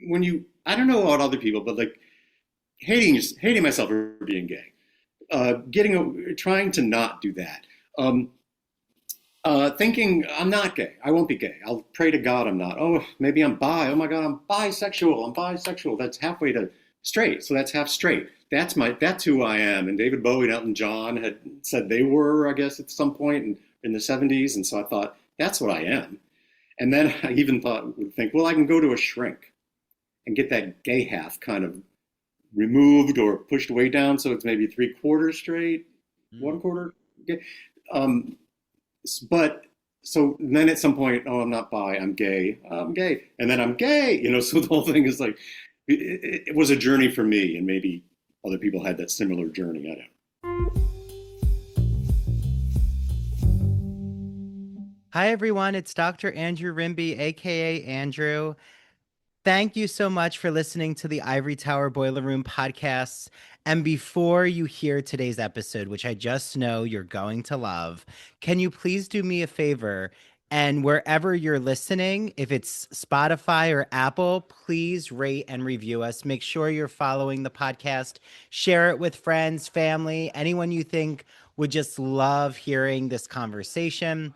when you, I don't know about other people, but like hating myself for being gay, trying to not do that. Um, Thinking I'm not gay. I won't be gay. I'll pray to God I'm not. Oh, maybe I'm bi. Oh my God, I'm bisexual. I'm bisexual. That's halfway to straight. So that's half straight. That's who I am. And David Bowie and Elton John had said they were, I guess, at some point in the 70s. And so I thought, that's what I am. And then I even would think, well, I can go to a shrink and get that gay half kind of removed or pushed way down so it's maybe three-quarters straight, Mm. one quarter gay. Um, but so then at some point, oh, I'm not bi, I'm gay, and then I'm gay. So the whole thing is like it was a journey for me, and maybe other people had that similar journey. I don't. Hi, everyone. It's Dr. Andrew Rimby, aka Andrew. Thank you so much for listening to the Ivory Tower Boiler Room podcasts. And before you hear today's episode, which I just know you're going to love, can you please do me a favor? And wherever you're listening, if it's Spotify or Apple, please rate and review us. Make sure you're following the podcast. Share it with friends, family, anyone you think would just love hearing this conversation.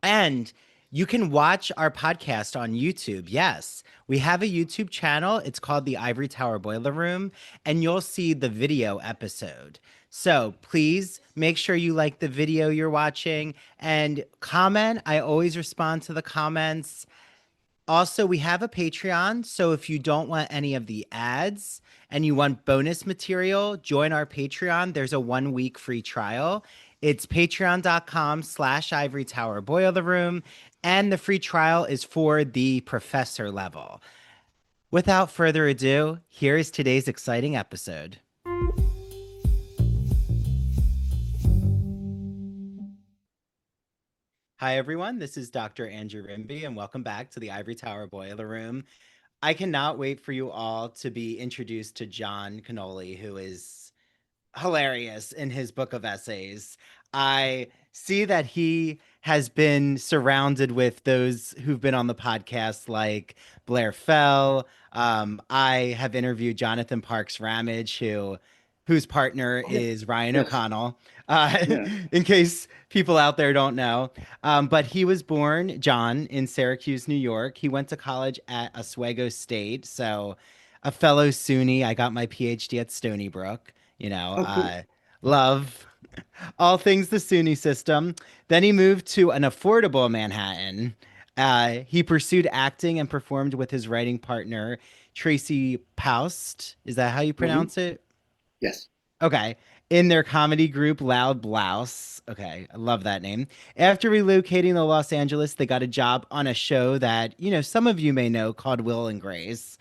And you can watch our podcast on YouTube. Yes, we have a YouTube channel. It's called the Ivory Tower Boiler Room, and you'll see the video episode. So please make sure you like the video you're watching and comment. I always respond to the comments. Also, we have a Patreon. So if you don't want any of the ads and you want bonus material, join our Patreon. There's a 1 week free trial. It's patreon.com/Ivory Tower Boiler Room. And the free trial is for the professor level. Without further ado, here is today's exciting episode. Hi, everyone. This is Dr. Andrew Rimby, and welcome back to the Ivory Tower Boiler Room. I cannot wait for you all to be introduced to Jon Kinnally, who is hilarious in his book of essays. I see that he has been surrounded with those who've been on the podcast, like Blair Fell. I have interviewed Jonathan Parks Ramage, whose partner Oh, yeah. is Ryan Yes. O'Connell. Uh, Yeah. in case people out there don't know, but he was born, John, in Syracuse, New York. He went to college at Oswego State, so a fellow SUNY. I got my PhD at Stony Brook. Oh, cool. Love all things the SUNY system. Then he moved to an affordable Manhattan. He pursued acting and performed with his writing partner, Tracy Paust. Is that how you Hmm. pronounce it? Yes. Okay. In their comedy group, Loud Blouse. Okay. I love that name. After relocating to Los Angeles, they got a job on a show that, some of you may know called Will and Grace.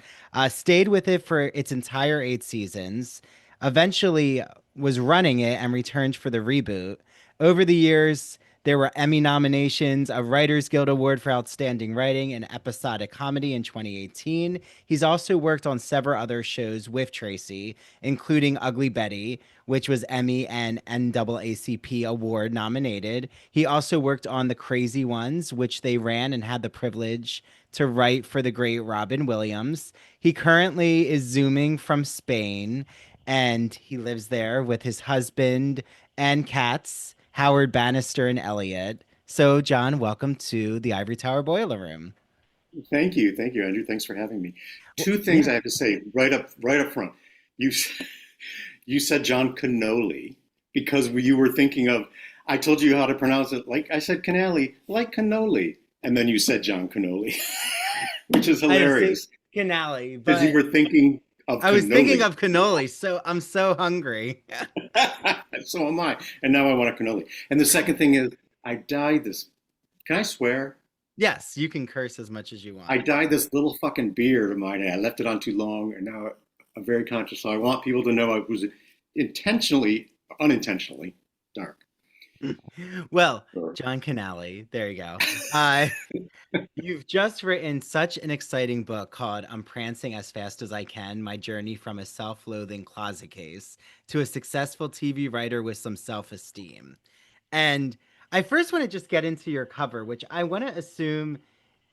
Stayed with it for its entire 8 seasons. Eventually was running it and returned for the reboot. Over the years, there were Emmy nominations, a Writers Guild Award for Outstanding Writing, and Episodic Comedy in 2018. He's also worked on several other shows with Tracy, including Ugly Betty, which was Emmy and NAACP award nominated. He also worked on The Crazy Ones, which they ran and had the privilege to write for the great Robin Williams. He currently is Zooming from Spain, and he lives there with his husband and cats, Howard Bannister and Elliot. So, John, welcome to the Ivory Tower Boiler Room. Thank you, Andrew. Thanks for having me. Well, Two things yeah. I have to say right up front. You you said John Cannoli because you were thinking of. I told you how to pronounce it. Like I said, Canali, like cannoli, and then you said John Cannoli, which is I know, see, hilarious Canali, because you but were thinking of I was thinking cannoli. of cannoli, so I'm so hungry. So am I, and now I want a cannoli. And the second thing is, I dyed this. Can I swear? Yes, you can curse as much as you I want. dyed this little fucking beard of mine, and I left it on too long, and now I'm very conscious. So I want people to know I was intentionally, unintentionally dark. Well, Or, John Canali, there you go. Uh, you've just written such an exciting book called I'm Prancing as Fast as I Can, My Journey from a Self-Loathing Closet Case to a Successful TV Writer with Some Self-Esteem. And I first want to just get into your cover, which I want to assume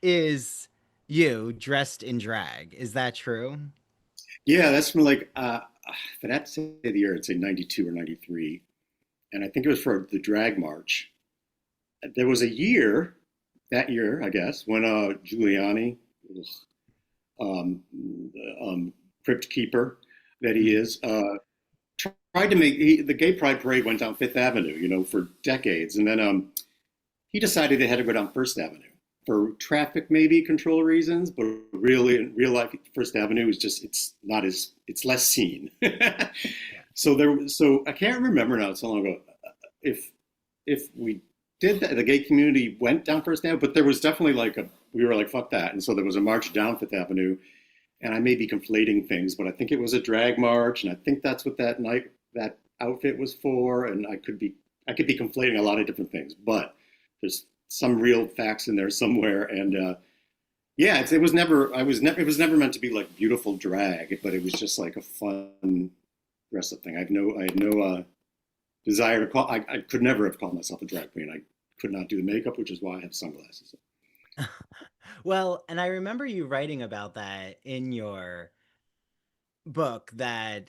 is you dressed in drag. Is that true? Yeah, that's from like if I had to say the year, I'd say 92 or 93. And I think it was for the drag march. There was a year, that year, I guess, when Giuliani, um, crypt keeper that he Mhm. is, tried to the gay pride parade went down Fifth Avenue, for decades. And then he decided they had to go down First Avenue for traffic maybe control reasons, but really in real life, First Avenue is just, it's less seen. Yeah. So I can't remember now, it's so long ago, if we did that, the gay community went down First Avenue, but there was definitely we were like, fuck that. And so there was a march down Fifth Avenue, and I may be conflating things, but I think it was a drag march, and I think that's what that outfit was for, and I could be conflating a lot of different things, but there's some real facts in there somewhere, and yeah, it was never it was never meant to be like beautiful drag, but it was just like a fun dress up thing. I had no desire to I could never have called myself a drag queen. I could not do the makeup, which is why I have sunglasses. Well, and I remember you writing about that in your book that,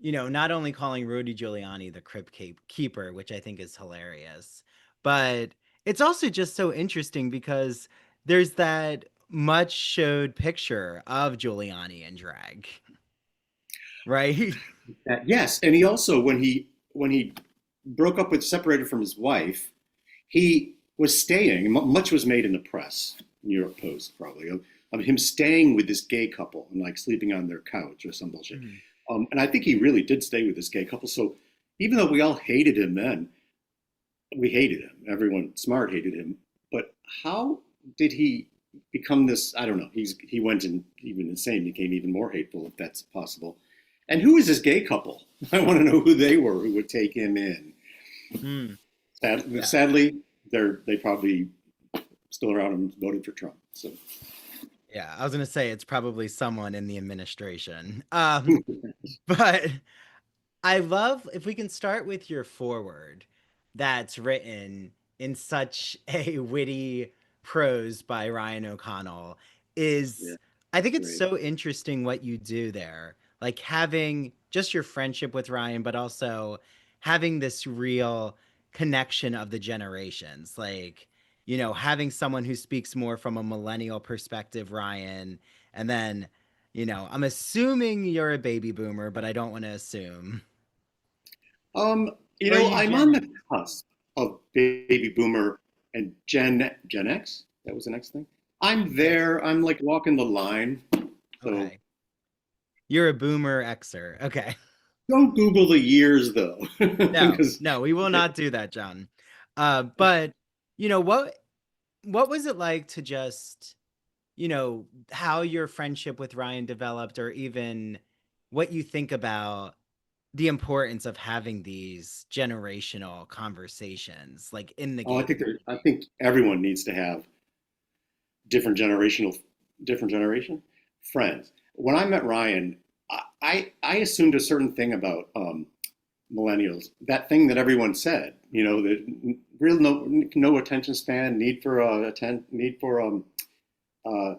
not only calling Rudy Giuliani the Keeper, which I think is hilarious, but it's also just so interesting because there's that much showed picture of Giuliani in drag, right? Yes, and he also when he broke up with separated from his wife, he was staying. Much was made in the press, New York Post probably, of him staying with this gay couple and like sleeping on their couch or some bullshit. Mhm. And I think he really did stay with this gay couple. So even though we all hated him then, we hated him. Everyone smart hated him. But how did he become this? I don't know. He went and even insane, became even more hateful, if that's possible. And who is this gay couple? I want to know who they were who would take him in. Hmm. Yeah. Sadly, they probably still around and voted for Trump. So Yeah, I was gonna say it's probably someone in the administration. But I love if we can start with your foreword that's written in such a witty prose by Ryan O'Connell yeah, is I think it's great. so interesting what you do there. Like having just your friendship with Ryan, but also having this real connection of the generations. Like, having someone who speaks more from a millennial perspective, Ryan, and then, I'm assuming you're a baby boomer, but I don't want to assume. Or are you I'm Gen on X? the cusp of baby boomer and Gen X. That was the next thing. I'm Yes. there. I'm like walking the line. So Okay. You're a boomer Xer. Okay. don't Google the years though, No, because no, we will not do that, John. But what was it like to just, how your friendship with Ryan developed, or even what you think about the importance of having these generational conversations, like in the oh, gay I community? think everyone needs to have different generational, different generation friends. When I met Ryan, I assumed a certain thing about millennials. That thing that everyone said, the real no attention span, need for uh,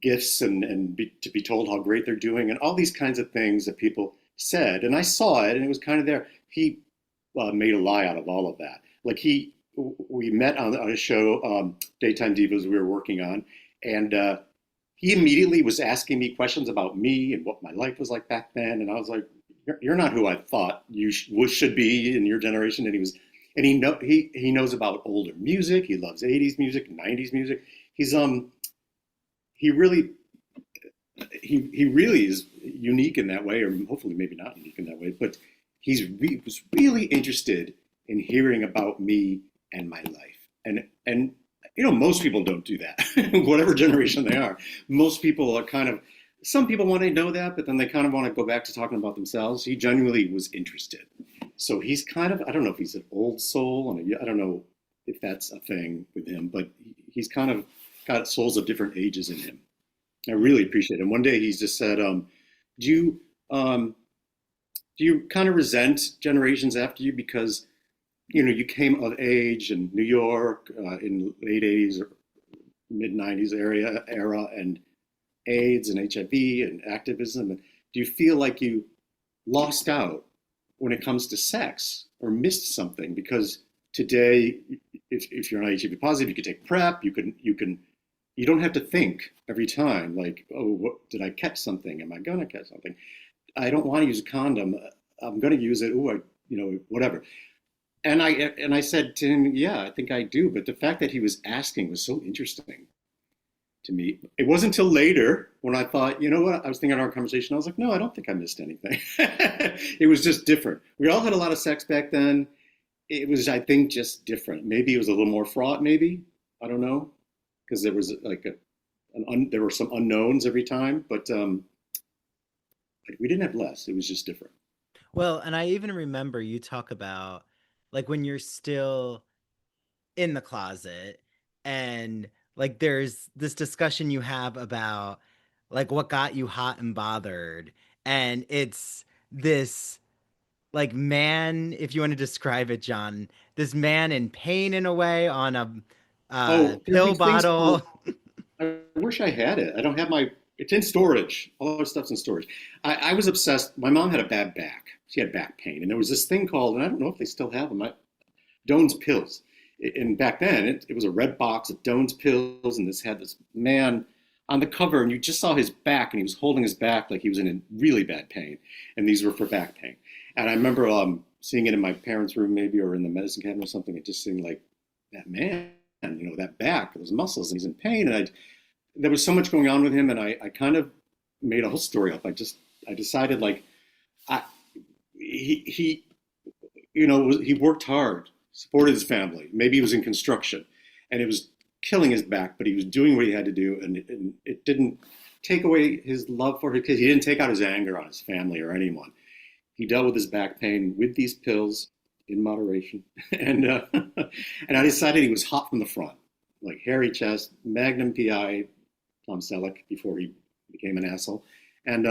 gifts and to be told how great they're doing, and all these kinds of things that people said. And I saw it, and it was kind of there. He made a lie out of all of that. Like we met on a show, Daytime Divas, we were working on, and he immediately was asking me questions about me and what my life was like back then. And I was like, "You're not who I thought you should be in your generation." And he knows about older music. He loves '80s music, '90s music. He's he really he really is unique in that way, or hopefully maybe not unique in that way, but was really interested in hearing about me and my life. And most people don't do that, whatever generation they are. Most people are kind of, some people want to know that, but then they kind of want to go back to talking about themselves. He genuinely was interested. So he's kind of, I don't know if he's an old soul, and I don't know if that's a thing with him, but he's kind of got souls of different ages in him. I really appreciate it. And one day he's just said, "Do you um, do you kind of resent generations after you because you came of age in New York in late '80s or mid '90s era and AIDS and HIV and activism? And do you feel like you lost out when it comes to sex or missed something? Because today, if you're not HIV positive, you can take PrEP. You don't have to think every time like, oh, what, did I catch something? Am I gonna catch something? I don't want to use a condom. I'm gonna use it. Oh, whatever. And I said to him, yeah, I think I do. But the fact that he was asking was so interesting to me. It wasn't until later when I thought, you know what? I was thinking in our conversation. I was like, no, I don't think I missed anything. It was just different. We all had a lot of sex back then. It was, I think, just different. Maybe it was a little more fraught. Maybe I don't know, because there was like there were some unknowns every time, but we didn't have less. It was just different. Well, and I even remember you talk about like when you're still in the closet and like there's this discussion you have about like what got you hot and bothered, and it's this like man, if you want to describe it, John, this man in pain in a way on a Oh, there's pill these things bottle. called. I wish I had it. I don't have my. It's in storage. All our stuff's in storage. I was obsessed. My mom had a bad back. She had back pain, and there was this thing called, and I don't know if they still have them. Doan's pills. And back then, it was a red box of Doan's pills, and this had this man on the cover, and you just saw his back, and he was holding his back like he was in really bad pain, and these were for back pain. And I remember seeing it in my parents' room, maybe, or in the medicine cabinet or something. It just seemed like that man, that back, those muscles, and he's in pain, and there was so much going on with him, and I kind of made a whole story up. I decided like, I, he he worked hard, supported his family. Maybe he was in construction, and it was killing his back, but he was doing what he had to do, and it didn't take away his love for his kids. He didn't take out his anger on his family or anyone. He dealt with his back pain with these pills in moderation, and and I decided he was hot from the front, like hairy chest, Magnum PI, Tom Selleck before he became an asshole, and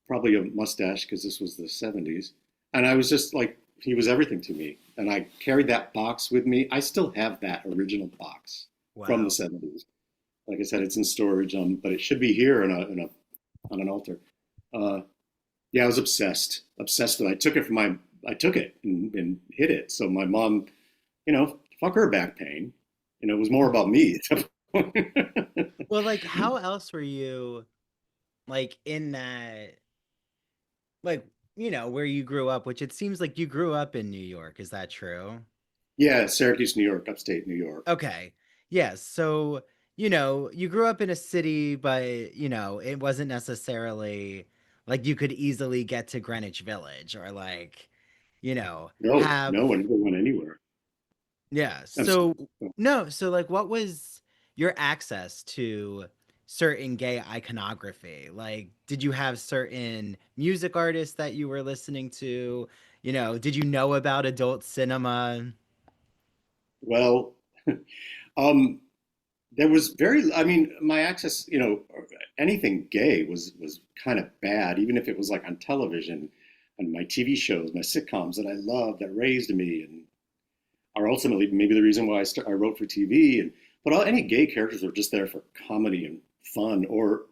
probably a mustache because this was the '70s, and I was just like, he was everything to me, and I carried that box with me. I still have that original box from the Wow. '70s. Like I said, it's in storage, but it should be here on an altar. Uh, yeah, I was obsessed with it. I took it and hid it. So my mom, fuck her back pain. It was more about me. Well, like how else were you like in that like where you grew up, which it seems like you grew up in New York, is that true? Yeah, Syracuse, New York, upstate New York. Okay. Yes. So, you grew up in a city, but, it wasn't necessarily like you could easily get to Greenwich Village or like, No, have, no, I never went anywhere. yeah. I'm So, sorry. no. So, like, what was your access to certain gay iconography? Like, did you have certain music artists that you were listening to? Did you know about adult cinema? Well, um, there was I mean, my access, anything gay was kind of bad, even if it was like on television and my TV shows, my sitcoms that I loved, that raised me, and are ultimately maybe the reason why I wrote for TV. But any gay characters were just there for comedy and fun, or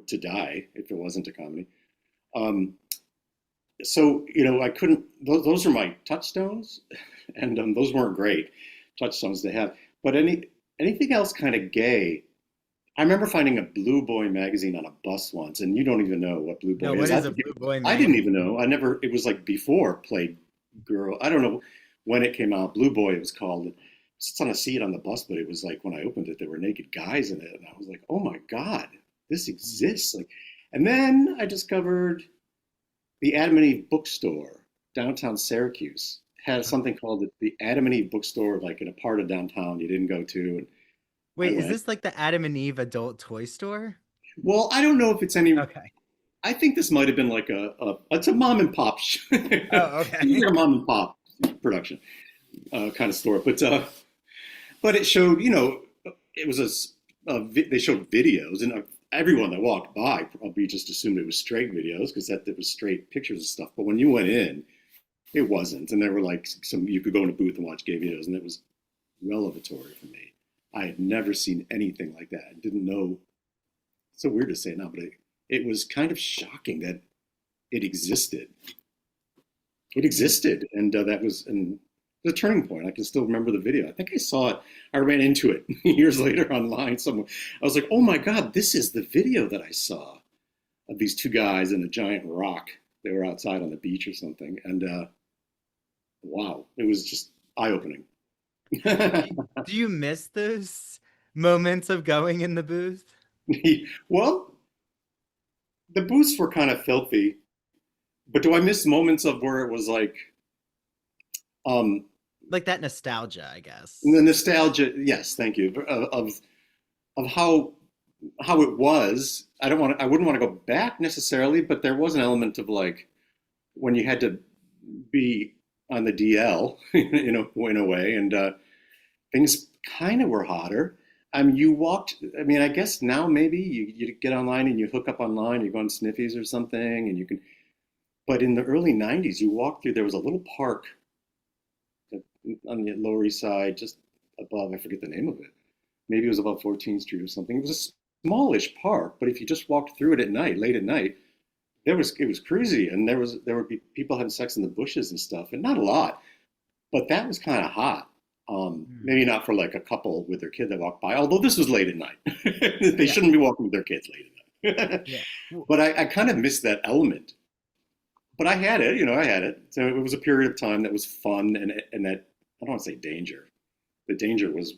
to die if it wasn't a comedy. Um, so I couldn't. Those are my touchstones, and those weren't great touchstones to have. But anything else kind of gay. I remember finding a Blue Boy magazine on a bus once, and you don't even know what Blue No, Boy what is. is a Blue Boy I didn't magazine? even know. I never. It was like before Playgirl. I don't know when it came out. Blue Boy it was called. It's on a seat on the bus, but it was like when I opened it, there were naked guys in it, and I was like, oh my god, this exists. Like, and then I discovered the Adam and Eve bookstore downtown Syracuse had something called the Adam and Eve bookstore, like in a part of downtown you didn't go to, and I Wait, is went. this like the Adam and Eve adult toy store? Well, I don't know if it's any. Okay. I think this might have been like it's a mom and pop. Oh, It was okay. like a mom and pop production kind of store, but it showed, it was they showed videos, and everyone that walked by probably just assumed it was straight videos because that there was straight pictures and stuff. But when you went in, it wasn't, and there were like you could go in a booth and watch gay videos, and it was revelatory for me. I had never seen anything like that. I didn't know. It's so weird to say it now, but it was kind of shocking that it existed. It existed, and that was the turning point. I can still remember the video. I think I saw it. I ran into it years later online somewhere. I was like, "Oh my God, this is the video that I saw of these two guys in a giant rock. They were outside on the beach or something, and wow, it was just eye-opening." Do you miss those moments of going in the booth? Well, the booths were kind of filthy, but do I miss moments of where it was like um, Like that nostalgia, I the guess. nostalgia? Yes, thank you. Of how it was. I wouldn't want to go back necessarily, but there was an element of like when you had to be on the DL in a way, and things kind of were hotter. You walked. I mean, I guess now maybe you get online and you hook up online. You go on Sniffies or something, and you can. But in the early '90s, you walked through. There was a little park on the Lower East Side, just above. I forget the name of it. Maybe it was above 14th Street or something. It was a smallish park, but if you just walked through it at night, late at night, it was crazy, and there would be people having sex in the bushes and stuff, and not a lot, but that was kind of hot. Mm. Maybe not for like a couple with their kid that walked by, although this was late at night. They Yeah. shouldn't be walking with their kids late at night. Yeah. But I kind of missed that element. But I had it, I had it. So it was a period of time that was fun and that I don't want to say danger. The danger was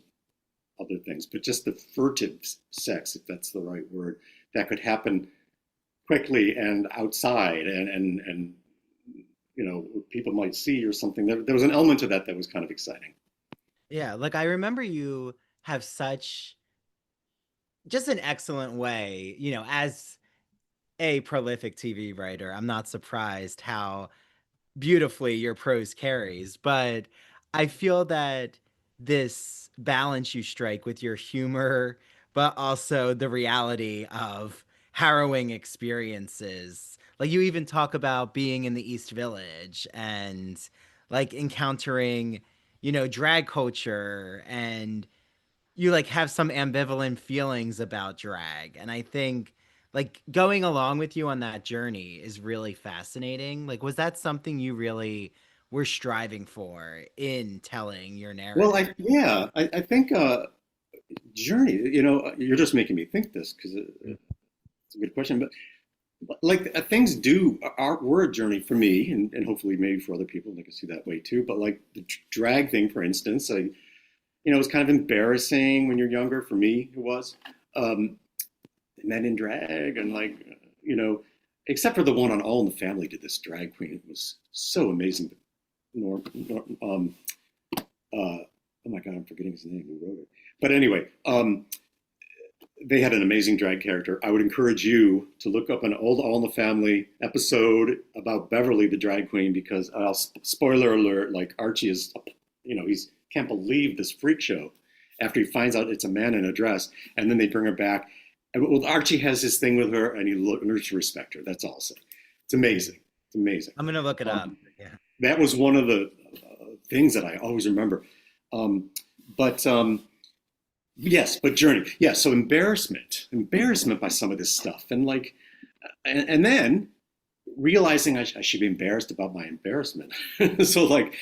other things, but just the furtive sex, if that's the right word, that could happen quickly and outside and people might see or something. There was an element to that that was kind of exciting. Yeah, like I remember you have such just an excellent way, as a prolific TV writer. I'm not surprised how beautifully your prose carries, but I feel that this balance you strike with your humor, but also the reality of harrowing experiences. Like you even talk about being in the East Village and like encountering, drag culture, and you like have some ambivalent feelings about drag. And I think like going along with you on that journey is really fascinating. Like, was that something you really were striving for in telling your Well, narrative? I think journey. You're just making me think this because it's a good question. But like things do are were a journey for me, and hopefully maybe for other people, they can see that way too. But like the drag thing, for instance, it was kind of embarrassing when you're younger. For me, it was. Um, Men in drag and like except for the one on All in the Family did this drag queen. It was so amazing. Oh my God, I'm forgetting his name. Who wrote it? But anyway, they had an amazing drag character. I would encourage you to look up an old All in the Family episode about Beverly, the drag queen, because spoiler alert, like Archie is, he's can't believe this freak show after he finds out it's a man in a dress, and then they bring her back. And well, Archie has his thing with her, and he learns to respect her. That's all I'll say. It's amazing. It's amazing. I'm gonna look it up. Um, Yeah. that was one of the things that I always remember. Um, but yes, but journey. Yeah, so embarrassment by some of this stuff, and like, and then realizing I should be embarrassed about my embarrassment. So like,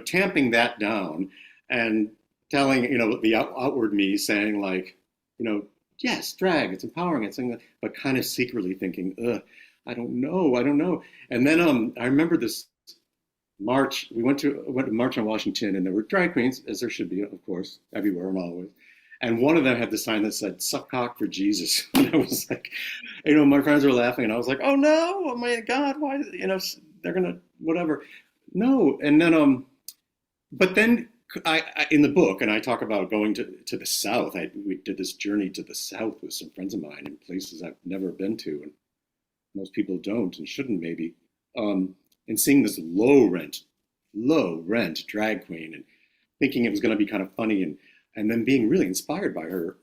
tamping that down, and telling the outward me saying like, you know, yes, drag, it's empowering, it's something, but kind of secretly thinking, ugh, I don't know. And then I remember this march. Went to march on Washington, and there were drag queens, as there should be, of course, everywhere and always. And one of them had the sign that said "Suck cock for Jesus," and I was like, my friends were laughing, and I was like, "Oh no! Oh my God! Why? They're gonna whatever." No, and then but then in the book, and I talk about going to the South. We did this journey to the South with some friends of mine in places I've never been to, and most people don't and shouldn't maybe. Um, and seeing this low rent drag queen, and thinking it was going to be kind of funny, and then being really inspired by her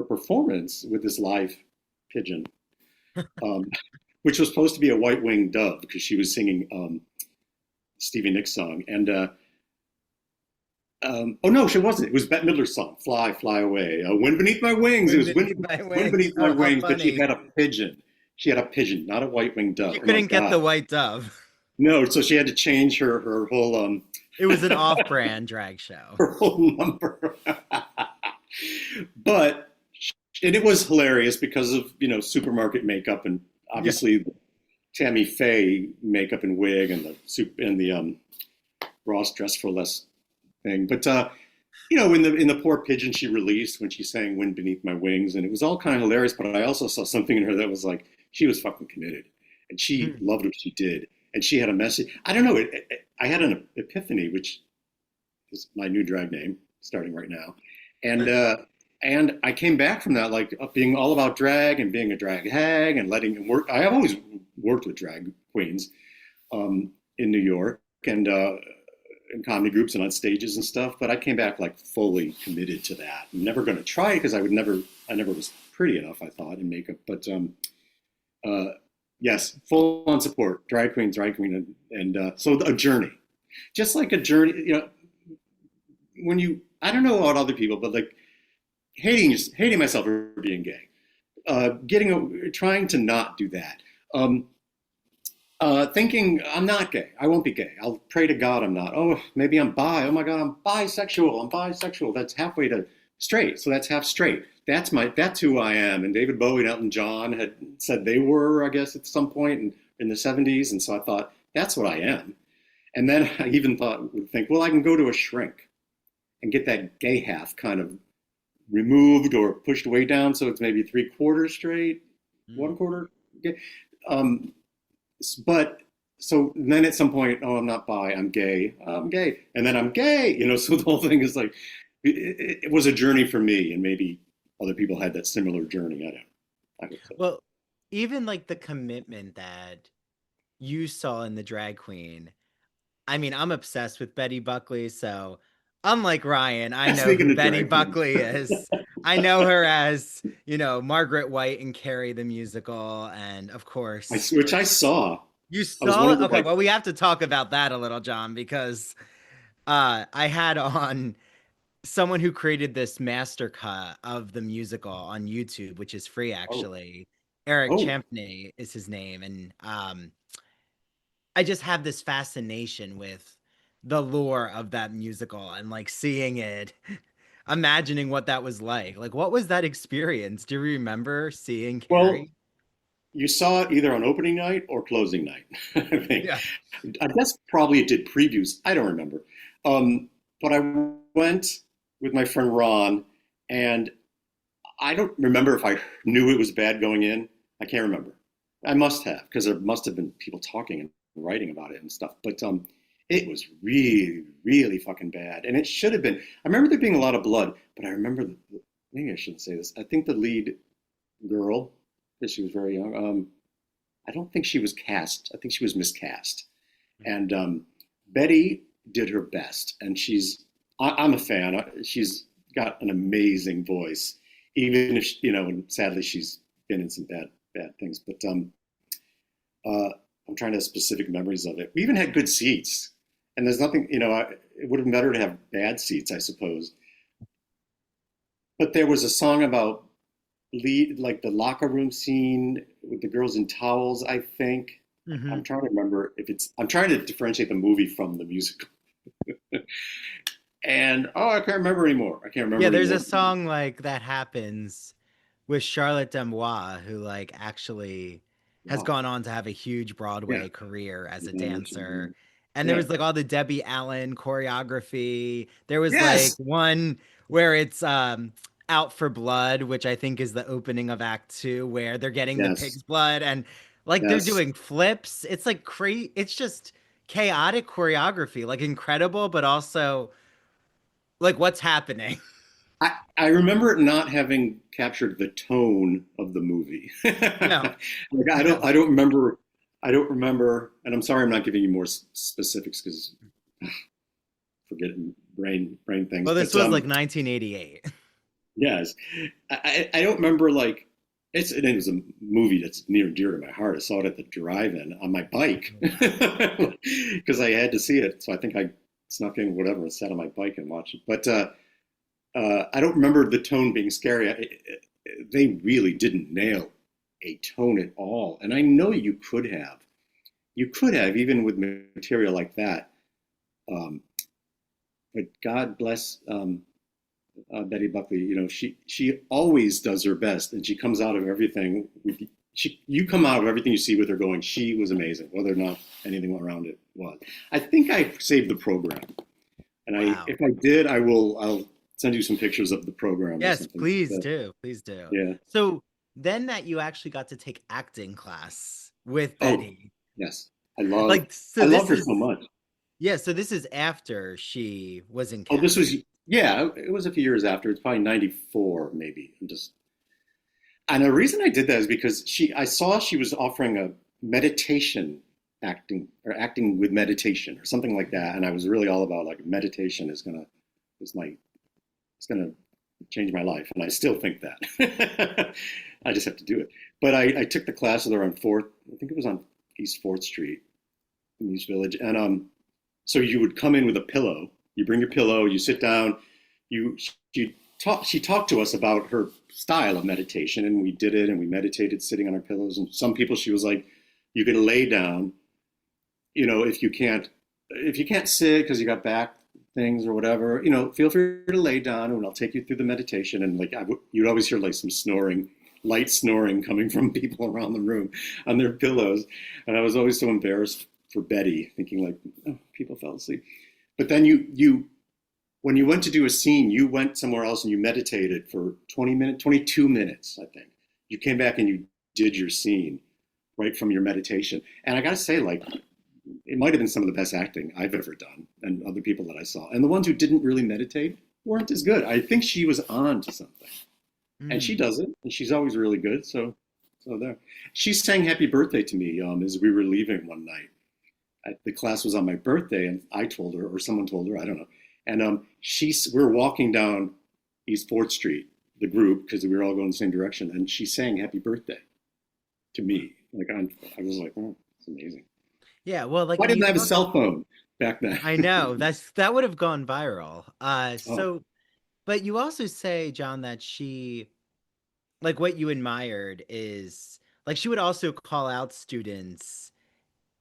performance with this live pigeon, um, which was supposed to be a white winged dove because she was singing Stevie Nicks song, and Oh no, she wasn't. It was Bette Midler's song, "Fly, Fly Away." Wind beneath my wings. It Wind was beneath my wind wings. beneath my Oh, how wings. But she funny. had a pigeon. She had a pigeon, not a white-winged dove. She Oh my couldn't get God. the white dove. No, so she had to change her whole It was an off-brand drag show. her whole number. But and it was hilarious because of supermarket makeup and Yeah. obviously Tammy Faye makeup and wig and the Ross Dress for Less thing. But in the poor pigeon she released when she sang "Wind Beneath My Wings," and it was all kind of hilarious. But I also saw something in her that was like she was fucking committed, and she Mm. loved what she did, and she had a message. I don't know. I had an epiphany, which is my new drag name starting right now, and I came back from that like being all about drag and being a drag hag and letting it work. I have always worked with drag queens in New York and in comedy groups and on stages and stuff. But I came back like fully committed to that. I'm never going to try it because I never was pretty enough, I thought, in makeup. But uh, yes, full on support, drag queen, and so a journey, just like a journey. When I don't know about other people, but like hating myself for being gay, trying to not do that. Thinking I'm not gay. I won't be gay. I'll pray to God I'm not. Oh, maybe I'm bi. Oh my God, I'm bisexual. I'm bisexual. That's halfway to straight. So that's half straight. That's who I am. And David Bowie and Elton John had said they were, I guess, at some point in the 70s. And so I thought, that's what I am. And then I even would think, well, I can go to a shrink and get that gay half kind of removed or pushed way down so it's maybe 3/4 straight, Mm. 1/4 gay. Um, but so then at some point, oh, I'm not bi, I'm gay, and then I'm gay, so the whole thing is like, it was a journey for me, and maybe other people had that similar journey. I hope so. Well, even like the commitment that you saw in the drag queen. I mean, I'm obsessed with Betty Buckley, so unlike Ryan, I know Speaking who of Betty drag queens, Buckley is. I know her as, Margaret White in Carrie the musical, and of course, which I saw. you I was one saw of it. the Okay, like, well, we have to talk about that a little, John, because I had on someone who created this master cut of the musical on YouTube, which is free oh, actually. Eric oh, Champney is his name, and I just have this fascination with the lore of that musical and like seeing it, imagining what that was like. Like, what was that experience? Do you remember seeing well, Carrie? you saw it either on opening night or closing night. I think. Yeah. I guess probably it did previews. I don't remember. But I went with my friend Ron, and I don't remember if I knew it was bad going in. I can't remember. I must have, because there must have been people talking and writing about it and stuff. But it was really, really fucking bad, and it should have been. I remember there being a lot of blood, but I remember maybe I shouldn't say this. I think the lead girl, because she was very young. I don't think she was cast. I think she was miscast. And Betty did her best, and I'm a fan. She's got an amazing voice, even if and sadly she's been in some bad things. But I'm trying to have specific memories of it. We even had good seats, and there's nothing. It would have been better to have bad seats, I suppose. But there was a song about like the locker room scene with the girls in towels, I think. Mm-hmm. I'm trying to remember if I'm trying to differentiate the movie from the musical. And I can't remember anymore. I can't remember Yeah, there's anymore. a song like that happens with Charlotte Demois, who like actually has Wow. gone on to have a huge Yeah. Broadway career as a Yeah. dancer. And there Yeah. was like all the Debbie Allen choreography. There was like Yes. one where it's Out for Blood, which I think is the opening of Act Two, where they're getting the Yes. pig's blood and like they're Yes. doing flips. It's like crazy. It's just chaotic choreography, like incredible, but also like what's happening. I remember it not having captured the tone of the movie. No, Like no. I don't remember. I don't remember, and I'm sorry I'm not giving you more specifics because forgetting brain things. Well, this But was like 1988. yes, I don't remember like it was a movie that's near and dear to my heart. I saw it at the drive-in on my bike because I had to see it. So I think I snuck in, whatever, and sat on my bike and watched it. But I don't remember the tone being scary. They really didn't nail a tone at all. And I know you could have. You could have, even with material like that. But God bless Betty Buckley. You know, she always does her best, and she comes out of everything. You come out of everything you see with her going, she was amazing, whether or not anything around it was. I think I saved the program, and Wow. if I did, I'll send you some pictures of the program. Yes, please do. Please do. Yeah. So then that you actually got to take acting class with Oh, Betty. yes. I love her so much. Yeah, so this is after she was in Oh, Canada. it was a few years after. It's probably 94, maybe. And the reason I did that is because I saw she was offering a meditation acting, or acting with meditation or something like that. And I was really all about like meditation is gonna change my life. And I still think that. I just have to do it. But I took the class with her on I think it was on East 4th Street in East Village. And so you would come in with a pillow, you bring your pillow, you sit down, she talked to us about her style of meditation, and we did it, and we meditated sitting on our pillows. And some people, she was like, you can lay down, you know, if you can't sit because you got back things or whatever, you know, feel free to lay down and I'll take you through the meditation. And like, you'd always hear like some light snoring coming from people around the room on their pillows. And I was always so embarrassed for Betty, thinking like, oh, people fell asleep. But then when you went to do a scene, you went somewhere else and you meditated for 22 minutes, I think. You came back and you did your scene right from your meditation. And I got to say, like, it might have been some of the best acting I've ever done, and other people that I saw. And the ones who didn't really meditate weren't as good. I think she was on to something. And she does it, and she's always really good. So there. She sang happy birthday to me as we were leaving one night. The class was on my birthday, and I told her, or someone told her, I don't know. And we were walking down East 4th Street, the group, because we were all going the same direction, and she sang happy birthday to me. Like I was like, oh, it's amazing. Yeah, well, like, why didn't I have a cell phone back then? I know that would have gone viral. But you also say, Jon, that she, like, what you admired is like she would also call out students,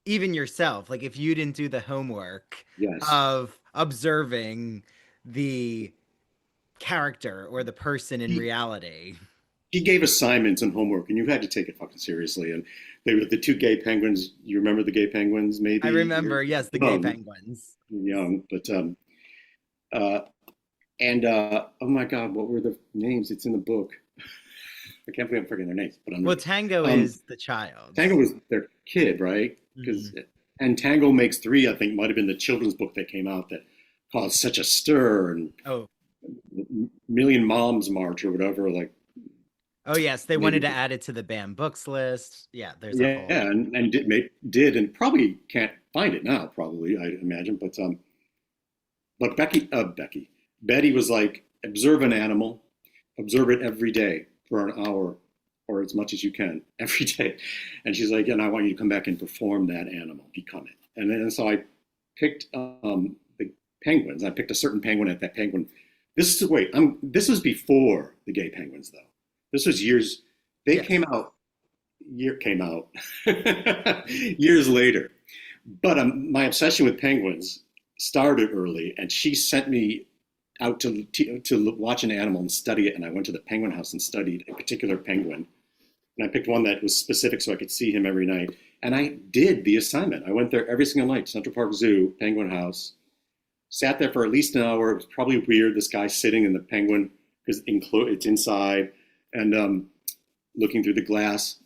even yourself, like if you didn't do the homework Yes. of observing the character or the person in reality. He gave assignments and homework, and you had to take it fucking seriously. And they were the two gay penguins. You remember the gay penguins, maybe? I remember, yes, the gay penguins. Young, but oh my God, what were the names? It's in the book. I can't believe I'm forgetting their names. But well, Tango is the child. Tango was their kid, right? And Tango Makes Three, I think, might have been the children's book that came out that caused such a stir, and Million Moms March or whatever, like. Oh yes, they wanted to add it to the banned books list. Yeah, there's a whole... and did and probably can't find it now. Probably, I imagine. But Betty was like, observe an animal, observe it every day for an hour or as much as you can every day, and she's like, and I want you to come back and perform that animal, become it. And then so I picked the penguins. I picked a certain penguin at that penguin. This was before the gay penguins, though. This was years. They came out years later. But my obsession with penguins started early, and she sent me out to watch an animal and study it. And I went to the penguin house and studied a particular penguin. And I picked one that was specific so I could see him every night. And I did the assignment. I went there every single night, Central Park Zoo, penguin house. Sat there for at least an hour. It was probably weird, this guy sitting in the penguin, because it's inside. And looking through the glass,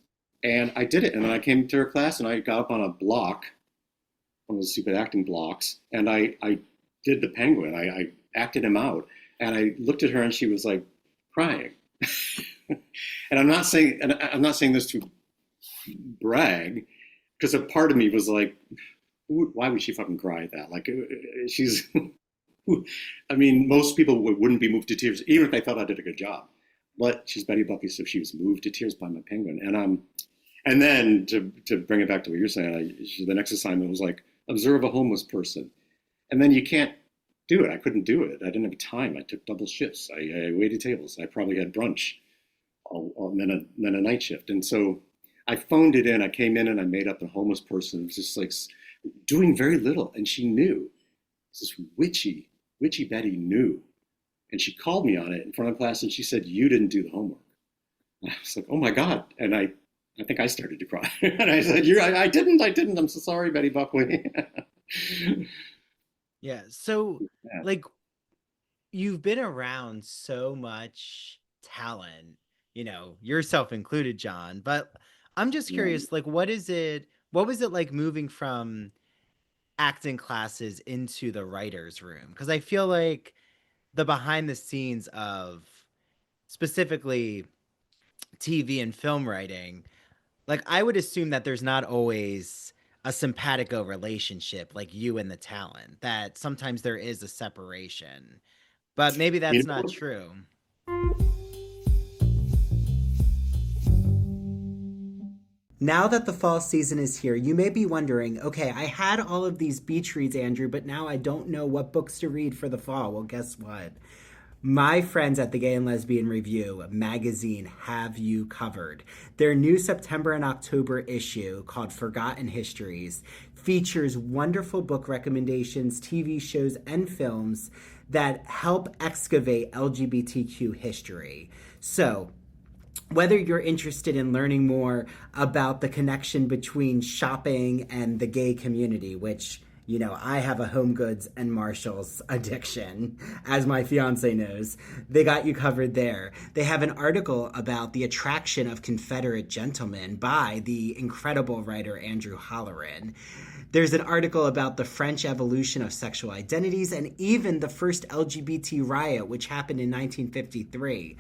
and I did it. And then I came to her class, and I got up on a block, one of those stupid acting blocks, and I did the penguin. I acted him out, and I looked at her, and she was like crying. And I'm not saying this to brag, because a part of me was like, why would she fucking cry at that? Like, she's. I mean, most people wouldn't be moved to tears, even if they thought I did a good job. But she's Betty Buckley, so she was moved to tears by my penguin. And then to bring it back to what you're saying, the next assignment was like, observe a homeless person. And then you can't do it. I couldn't do it. I didn't have time. I took double shifts. I waited tables. I probably had brunch, and then a night shift. And so I phoned it in. I came in and I made up a homeless person. It was just like doing very little. And she knew. This witchy Betty knew. And she called me on it in front of class and she said, "You didn't do the homework." And I was like, "Oh my God." And I think I started to cry. And I said, I didn't. I'm so sorry, Betty Buckley. Yeah. So, Yeah. like, you've been around so much talent, yourself included, Jon. But I'm just Yeah. curious, like, what was it like moving from acting classes into the writer's room? Because I feel like the behind the scenes of specifically TV and film writing, like, I would assume that there's not always a simpatico relationship like you and the talent, that sometimes there is a separation, but maybe You that's not know, true. Now that the fall season is here, you may be wondering, okay, I had all of these beach reads, Andrew, but now I don't know what books to read for the fall. Well, guess what? My friends at the Gay and Lesbian Review magazine have you covered. Their new September and October issue, called Forgotten Histories, features wonderful book recommendations, TV shows, and films that help excavate LGBTQ history. So, whether you're interested in learning more about the connection between shopping and the gay community, which, I have a Home Goods and Marshalls addiction, as my fiance knows. They got you covered there. They have an article about the attraction of Confederate gentlemen by the incredible writer Andrew Holleran. There's an article about the French evolution of sexual identities and even the first LGBT riot, which happened in 1953.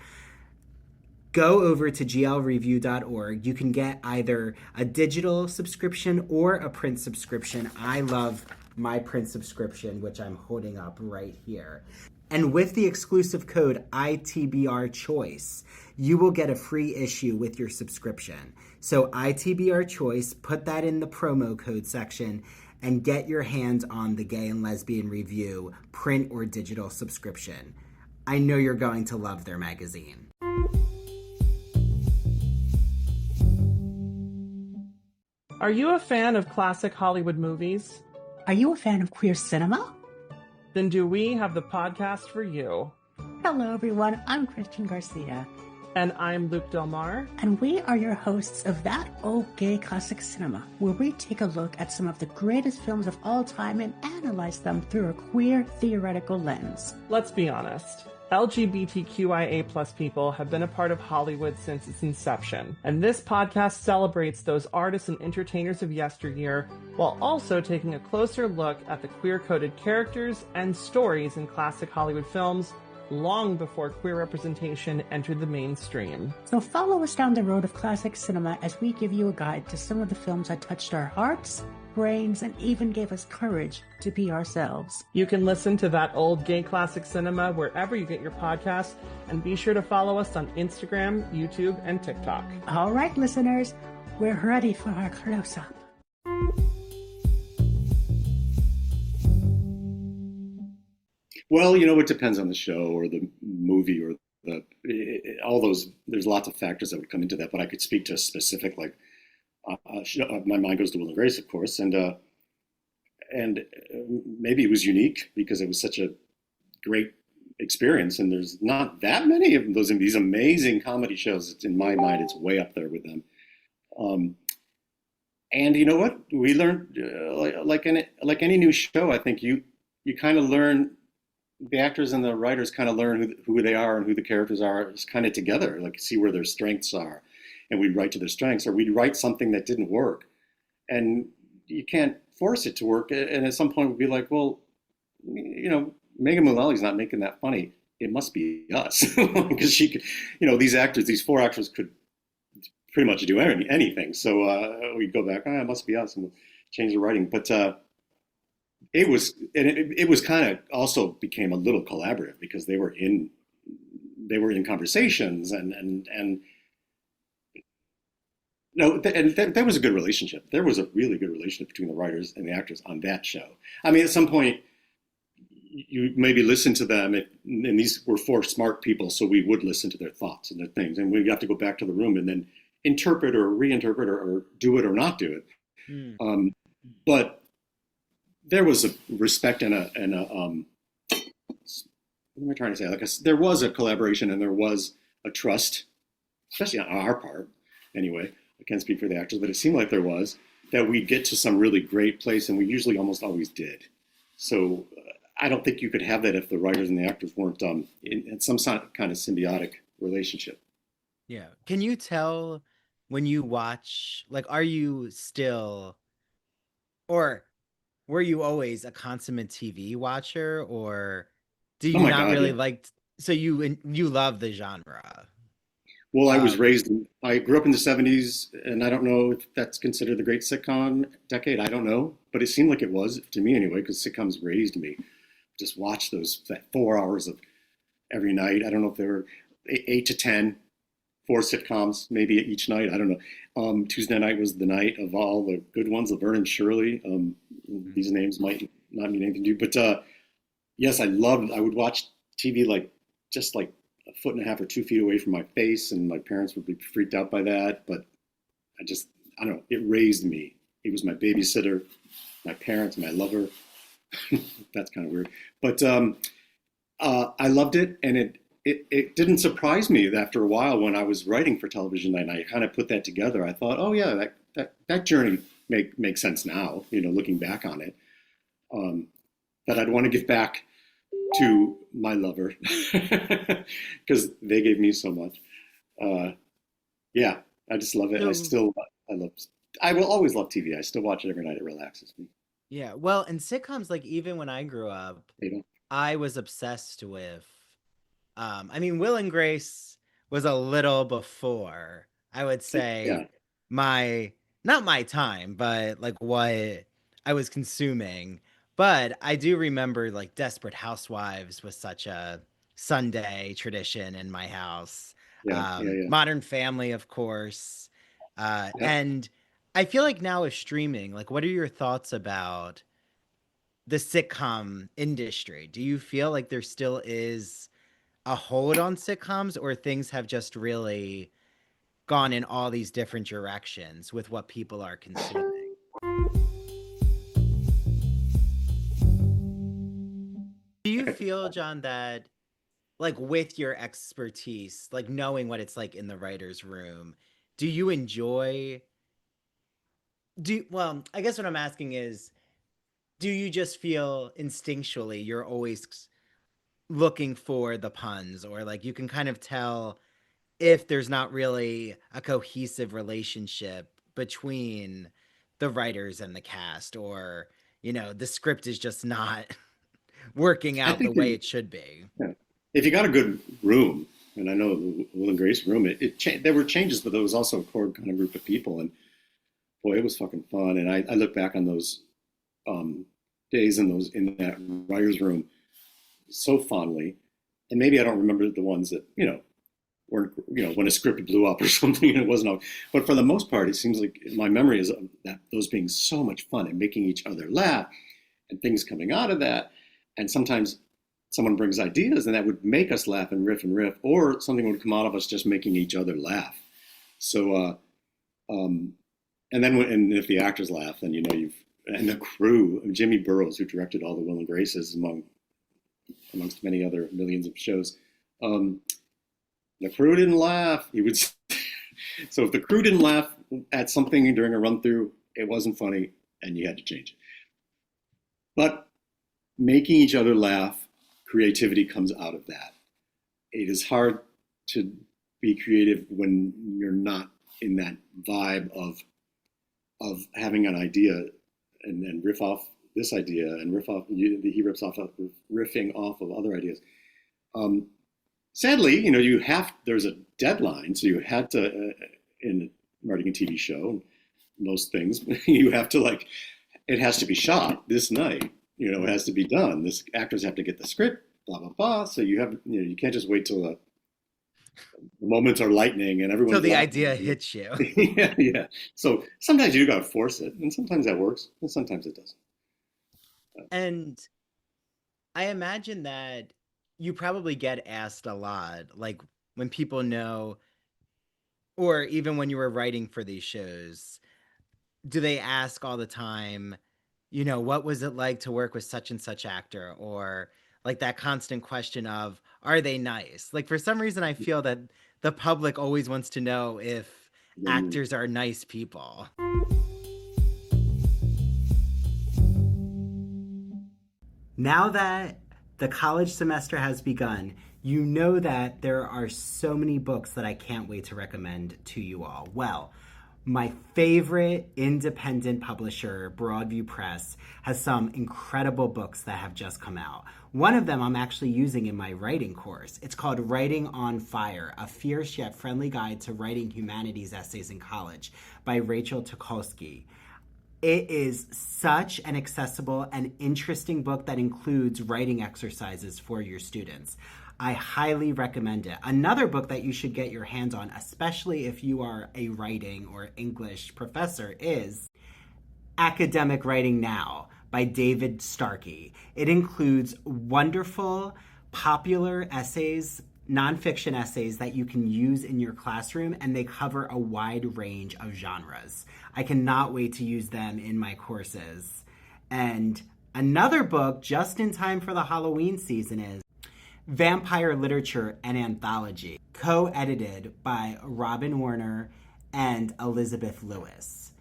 Go over to glreview.org. You can get either a digital subscription or a print subscription. I love my print subscription, which I'm holding up right here. And with the exclusive code ITBR Choice, you will get a free issue with your subscription. So ITBR Choice, put that in the promo code section and get your hands on the Gay and Lesbian Review print or digital subscription. I know you're going to love their magazine. Are you a fan of classic Hollywood movies? Are you a fan of queer cinema? Then do we have the podcast for you. Hello, everyone. I'm Christian Garcia. And I'm Luke Del Mar. And we are your hosts of That Old Gay Classic Cinema, where we take a look at some of the greatest films of all time and analyze them through a queer theoretical lens. Let's be honest. LGBTQIA+ people have been a part of Hollywood since its inception, and this podcast celebrates those artists and entertainers of yesteryear, while also taking a closer look at the queer-coded characters and stories in classic Hollywood films long before queer representation entered the mainstream. So follow us down the road of classic cinema as we give you a guide to some of the films that touched our hearts, brains, and even gave us courage to be ourselves. You can listen to That Old Gay Classic Cinema wherever you get your podcasts, and be sure to follow us on Instagram, YouTube, and TikTok. All right, listeners, we're ready for our close-up. Well, it depends on the show or the movie or all those. There's lots of factors that would come into that, but I could speak to a specific, like, my mind goes to Will and Grace, of course, and maybe it was unique because it was such a great experience, and there's not that many of those in these amazing comedy shows. In my mind, it's way up there with them. And you know what? We learned, like any new show, I think you kind of learn. The actors and the writers kind of learn who they are and who the characters are, just kind of together, like see where their strengths are, and we write to their strengths, or we'd write something that didn't work, and you can't force it to work. And at some point, we'd be like, well, Megan Mullally's not making that funny. It must be us, because she could, these actors, these four actors could pretty much do anything. So we'd go back, it must be us, and we'll change the writing. But it was kind of also became a little collaborative because they were in conversations and no, and that was a good relationship. There was a really good relationship between the writers and the actors on that show. I mean, at some point, you maybe listen to them, and these were four smart people, so we would listen to their thoughts and their things, and we'd have to go back to the room and then interpret or reinterpret or do it or not do it. Mm. But there was a respect and a what am I trying to say? Like there was a collaboration and there was a trust, especially on our part. Anyway, I can't speak for the actors, but it seemed like there was, that we'd get to some really great place, and we usually almost always did. So I don't think you could have that if the writers and the actors weren't in some kind of symbiotic relationship. Yeah. Can you tell when you watch, like, are you still, or were you always a consummate TV watcher, or do you Oh my not God, really yeah. like, so you love the genre? Well, I grew up in the 70s, and I don't know if that's considered the great sitcom decade. I don't know, but it seemed like it was to me anyway, because sitcoms raised me. Just watch that 4 hours of every night. I don't know if there were 8 to 10, 4 sitcoms maybe each night. I don't know. Tuesday night was the night of all the good ones, Laverne and Shirley. These names might not mean anything to you, but yes, I would watch TV just like a foot and a half or 2 feet away from my face, and my parents would be freaked out by that. But I don't know, it raised me. It was my babysitter, my parents, my lover. That's kind of weird. But I loved it, and it didn't surprise me that after a while when I was writing for television and I kind of put that together. I thought, oh yeah, that journey makes sense now, looking back on it. That I'd want to give back to my lover because they gave me so much. Yeah, I just love it. I will always love TV. I still watch it every night. It relaxes me. Yeah. Well, and sitcoms, like, even when I grew up, I was obsessed with, I mean, Will and Grace was a little before, I would say, not my time, but like what I was consuming. But I do remember, like, Desperate Housewives was such a Sunday tradition in my house. Yeah. Modern Family, of course. Yeah. And I feel like now with streaming, like, what are your thoughts about the sitcom industry? Do you feel like there still is a hold on sitcoms, or things have just really gone in all these different directions with what people are consuming? Do you feel, Jon, that, like, with your expertise, like knowing what it's like in the writer's room, do you enjoy, well, I guess what I'm asking is, do you just feel instinctually you're always looking for the puns, or like you can kind of tell if there's not really a cohesive relationship between the writers and the cast, or, the script is just not working I out the think way it should be? yeah. If you got a good room, and I know the Will and Grace room, there were changes, but there was also a core kind of group of people, and boy, it was fucking fun. And I look back on those days in that writer's room so fondly, and maybe I don't remember the ones that weren't, when a script blew up or something and it wasn't all, but for the most part, it seems like my memory is that those being so much fun and making each other laugh, and things coming out of that. And sometimes someone brings ideas and that would make us laugh and riff, or something would come out of us just making each other laugh. So, and then and if the actors laugh, then and the crew, Jimmy Burrows, who directed all the Will and Graces amongst many other millions of shows, the crew didn't laugh. He would. So if the crew didn't laugh at something during a run through, it wasn't funny, and you had to change it. But making each other laugh, creativity comes out of that. It is hard to be creative when you're not in that vibe of having an idea and riff off this idea and he rips off of riffing off of other ideas. Sadly, there's a deadline, so you had to in writing a TV show, most things you have to it has to be shot this night. It has to be done. This actors have to get the script, blah blah blah. So you have you can't just wait till the moments are lightning and everyone. Till the idea hits you. yeah. So sometimes you gotta force it, and sometimes that works, and sometimes it doesn't. And I imagine that you probably get asked a lot, like when people know, or even when you were writing for these shows, do they ask all the time, what was it like to work with such and such actor? Or like that constant question of, are they nice? Like for some reason, I feel that the public always wants to know if Then actors are nice people. Now that the college semester has begun, you know that there are so many books that I can't wait to recommend to you all. Well, my favorite independent publisher, Broadview Press, has some incredible books that have just come out. One of them I'm actually using in my writing course. It's called Writing on Fire, a fierce yet friendly guide to writing humanities essays in college by Rachel Tukolsky. It is such an accessible and interesting book that includes writing exercises for your students. I highly recommend it. Another book that you should get your hands on, especially if you are a writing or English professor, is Academic Writing Now by David Starkey. It includes wonderful, popular essays, nonfiction essays that you can use in your classroom, and they cover a wide range of genres. I cannot wait to use them in my courses. And another book just in time for the Halloween season is Vampire Literature and Anthology, co-edited by Robin Warner and Elizabeth Lewis.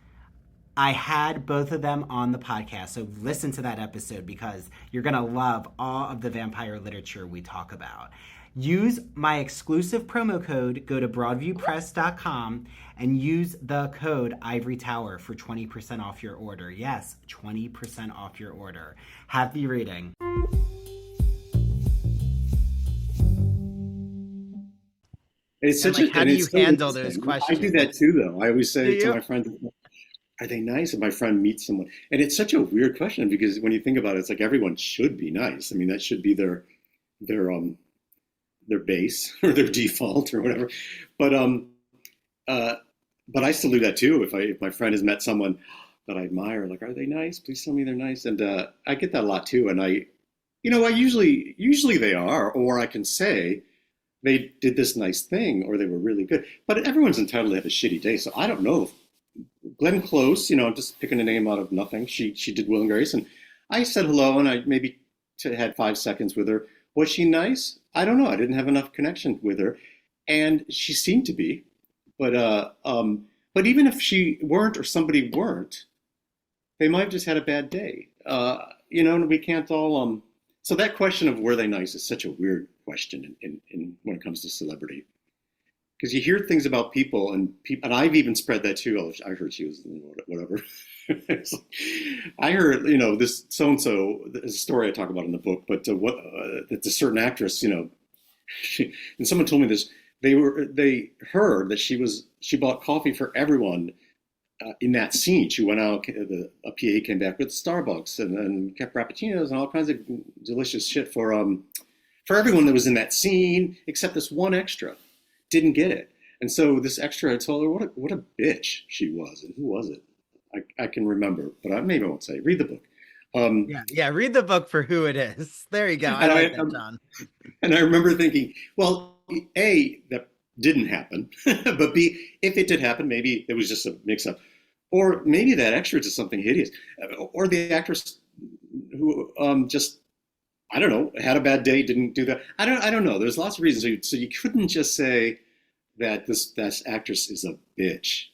I had both of them on the podcast, so listen to that episode because you're going to love all of the vampire literature we talk about. Use my exclusive promo code, go to broadviewpress.com and use the code Ivory Tower for 20% off your order. Yes, 20% off your order. Happy reading. it's And such like, a how and do you it's so handle those interesting. I do questions? that too, though. I always Do say to you? my friends, "Are they nice?" And my friend meets someone, and it's such a weird question because when you think about it, it's like everyone should be nice. I mean, that should be their their base or their default or whatever. But uh, but I still do that too. If my friend has met someone that I admire, like, are they nice? Please tell me they're nice. And I get that a lot too. And I usually they are, or I can say they did this nice thing, or they were really good. But everyone's entitled to have a shitty day. So I don't know. Glenn Close, I'm just picking a name out of nothing. She did Will and Grace, and I said hello, and I maybe had 5 seconds with her. Was she nice? I don't know. I didn't have enough connection with her, and she seemed to be. But but even if she weren't or somebody weren't, they might have just had a bad day. And we can't all. So that question of were they nice is such a weird question in when it comes to celebrity because you hear things about people and I've even spread that too. Oh, I heard she was whatever. I heard this so and so. There's a story I talk about in the book, but it's a certain actress. And someone told me this. They heard that she bought coffee for everyone in that scene. She went out. A PA came back with Starbucks and kept frappuccinos and all kinds of delicious shit for everyone that was in that scene except this one extra didn't get it. And so this extra had told her what a bitch she was. And who was it? I can remember, but maybe I won't say. Read the book. Yeah. Read the book for who it is. There you go. I like that, John. And I remember thinking, well, A, that didn't happen. But B, if it did happen, maybe it was just a mix-up. Or maybe that extra did something hideous. Or the actress who just, I don't know, had a bad day, didn't do that. I don't know. There's lots of reasons. So you couldn't just say that this actress is a bitch,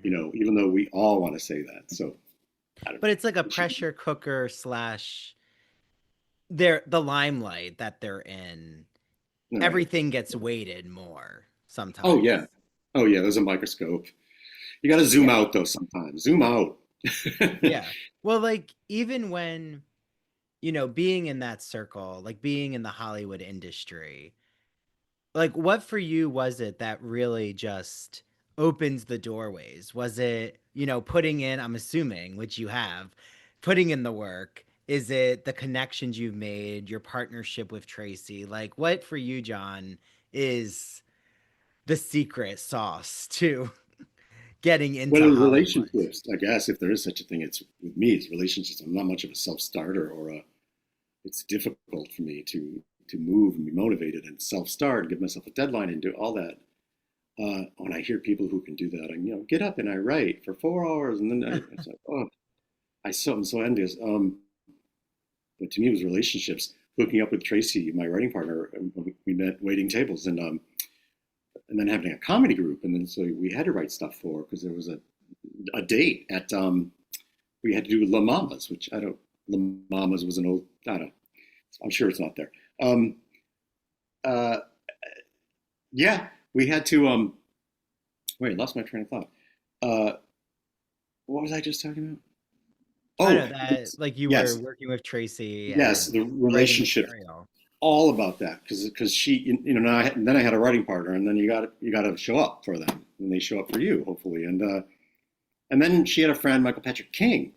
even though we all want to say that. So, I don't know. But it's like a pressure cooker / the limelight that they're in. Right. Everything gets weighted more sometimes. Oh yeah. There's a microscope. You got to zoom out though sometimes. Zoom out. Yeah. Well, like even when, being in that circle, like being in the Hollywood industry, like what for you was it that really just opens the doorways? Was it, putting in, I'm assuming, which you have, putting in the work? Is it the connections you've made, your partnership with Tracy? Like what for you, John, is the secret sauce to getting into Well, Hollywood? relationships, I guess, if there is such a thing, it's with me, it's relationships. I'm not much of a self-starter or it's difficult for me to move and be motivated and self-start, give myself a deadline and do all that. When I hear people who can do that, I get up and I write for 4 hours, and then it's like, oh, I'm so envious. But to me, it was relationships. Hooking up with Tracy, my writing partner, we met waiting tables, and then having a comedy group, and then so we had to write stuff for, because there was a date at we had to do La Mamas, which La Mamas was an old, I'm sure it's not there. Yeah, we had to wait, lost my train of thought. What was I just talking about? Oh, I know that, like you were working with Tracy. Yes, the relationship, all about that, because she, then I had a writing partner, and then you got to show up for them, and they show up for you, hopefully, and then she had a friend, Michael Patrick King,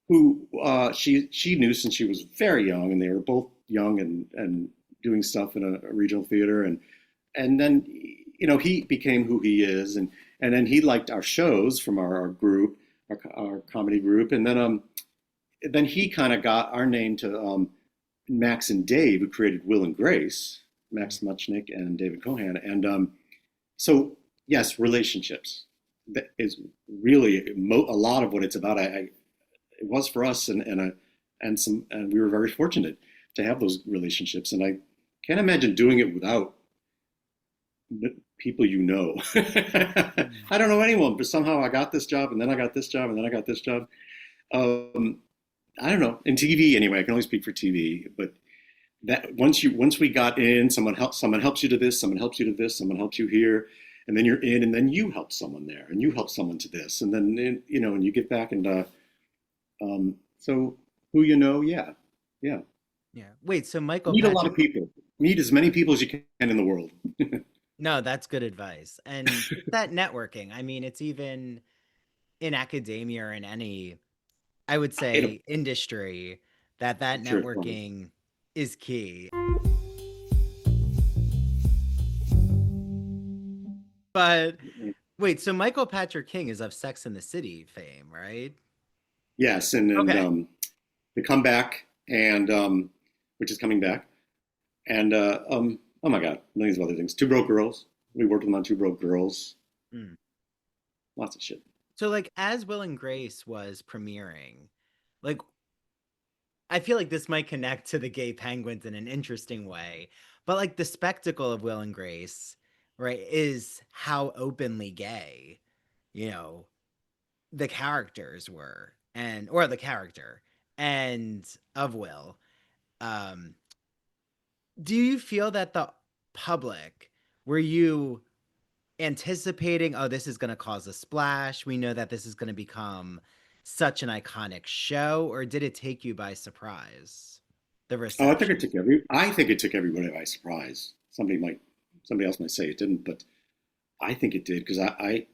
who she knew since she was very young, and they were both young and doing stuff in a regional theater, and then he became who he is, and then he liked our shows from our group, our comedy group, and then he kind of got our name to Max and Dave, who created Will and Grace, Max Muchnick and David Cohan, and so yes, relationships. That is really a lot of what it's about. It was for us, and we were very fortunate to have those relationships, and I can't imagine doing it without people I don't know anyone, but somehow I got this job, and then I got this job, and then I got this job. I don't know, in TV anyway. I can only speak for TV, but that once we got in, someone helps you to this, someone helps you to this, someone helps you here, and then you're in, and then you help someone there, and you help someone to this, and then and you get back, and so who yeah. Wait, so Michael, meet a lot of people, meet as many people as you can in the world. No, that's good advice, and that networking. I mean, it's even in academia or in any, I would say, industry, that networking is key. But wait, so Michael Patrick King is of Sex and the City fame, right? Yes, and The Comeback, and which is coming back, and oh my God, millions of other things. Two Broke Girls. We worked with them on Two Broke Girls. Lots of shit. So, like, as Will and Grace was premiering, like, I feel like this might connect to the Gay Penguins in an interesting way, but like the spectacle of Will and Grace, right, is how openly gay, the characters were, or the character and of Will. Do you feel that the public, were you anticipating, oh, this is going to cause a splash, we know that this is going to become such an iconic show, or did it take you by surprise, the reception? I think it took everybody by surprise. Somebody else might say it didn't, but I think it did, because I